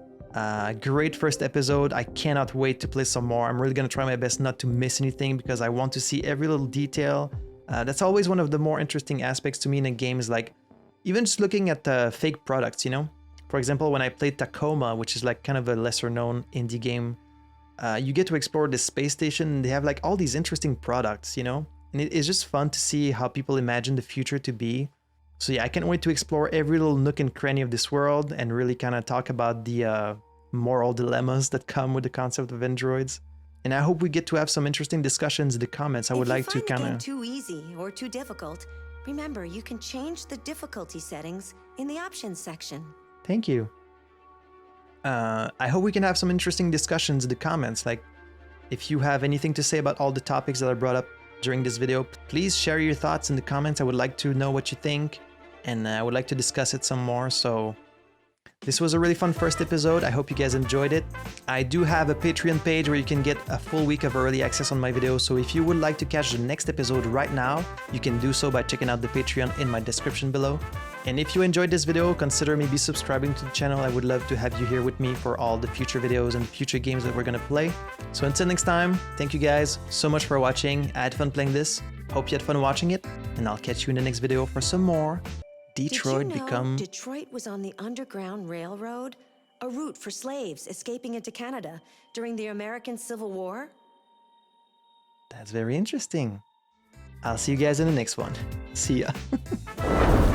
great first episode. I cannot wait to play some more. I'm really gonna try my best not to miss anything because I want to see every little detail. That's always one of the more interesting aspects to me in a game, is like even just looking at the fake products, you know? For example, when I played Tacoma, which is like kind of a lesser known indie game, you get to explore this space station and they have like all these interesting products, you know? And it is just fun to see how people imagine the future to be. So yeah, I can't wait to explore every little nook and cranny of this world and really kind of talk about the moral dilemmas that come with the concept of androids. And I hope we get to have some interesting discussions in the comments. I would like to kind of... too easy or too difficult, remember you can change the difficulty settings in the options section. Thank you. I hope we can have some interesting discussions in the comments. Like, if you have anything to say about all the topics that I brought up during this video, please share your thoughts in the comments. I would like to know what you think, and I would like to discuss it some more. So this was a really fun first episode. I hope you guys enjoyed it. I do have a Patreon page where you can get a full week of early access on my videos. So if you would like to catch the next episode right now, you can do so by checking out the Patreon in my description below. And if you enjoyed this video, consider maybe subscribing to the channel. I would love to have you here with me for all the future videos and future games that we're gonna play. So until next time, thank you guys so much for watching. I had fun playing this. Hope you had fun watching it, and I'll catch you in the next video for some more Detroit Did you know Become... Detroit was on the Underground Railroad, a route for slaves escaping into Canada during the American Civil War? That's very interesting. I'll see you guys in the next one. See ya.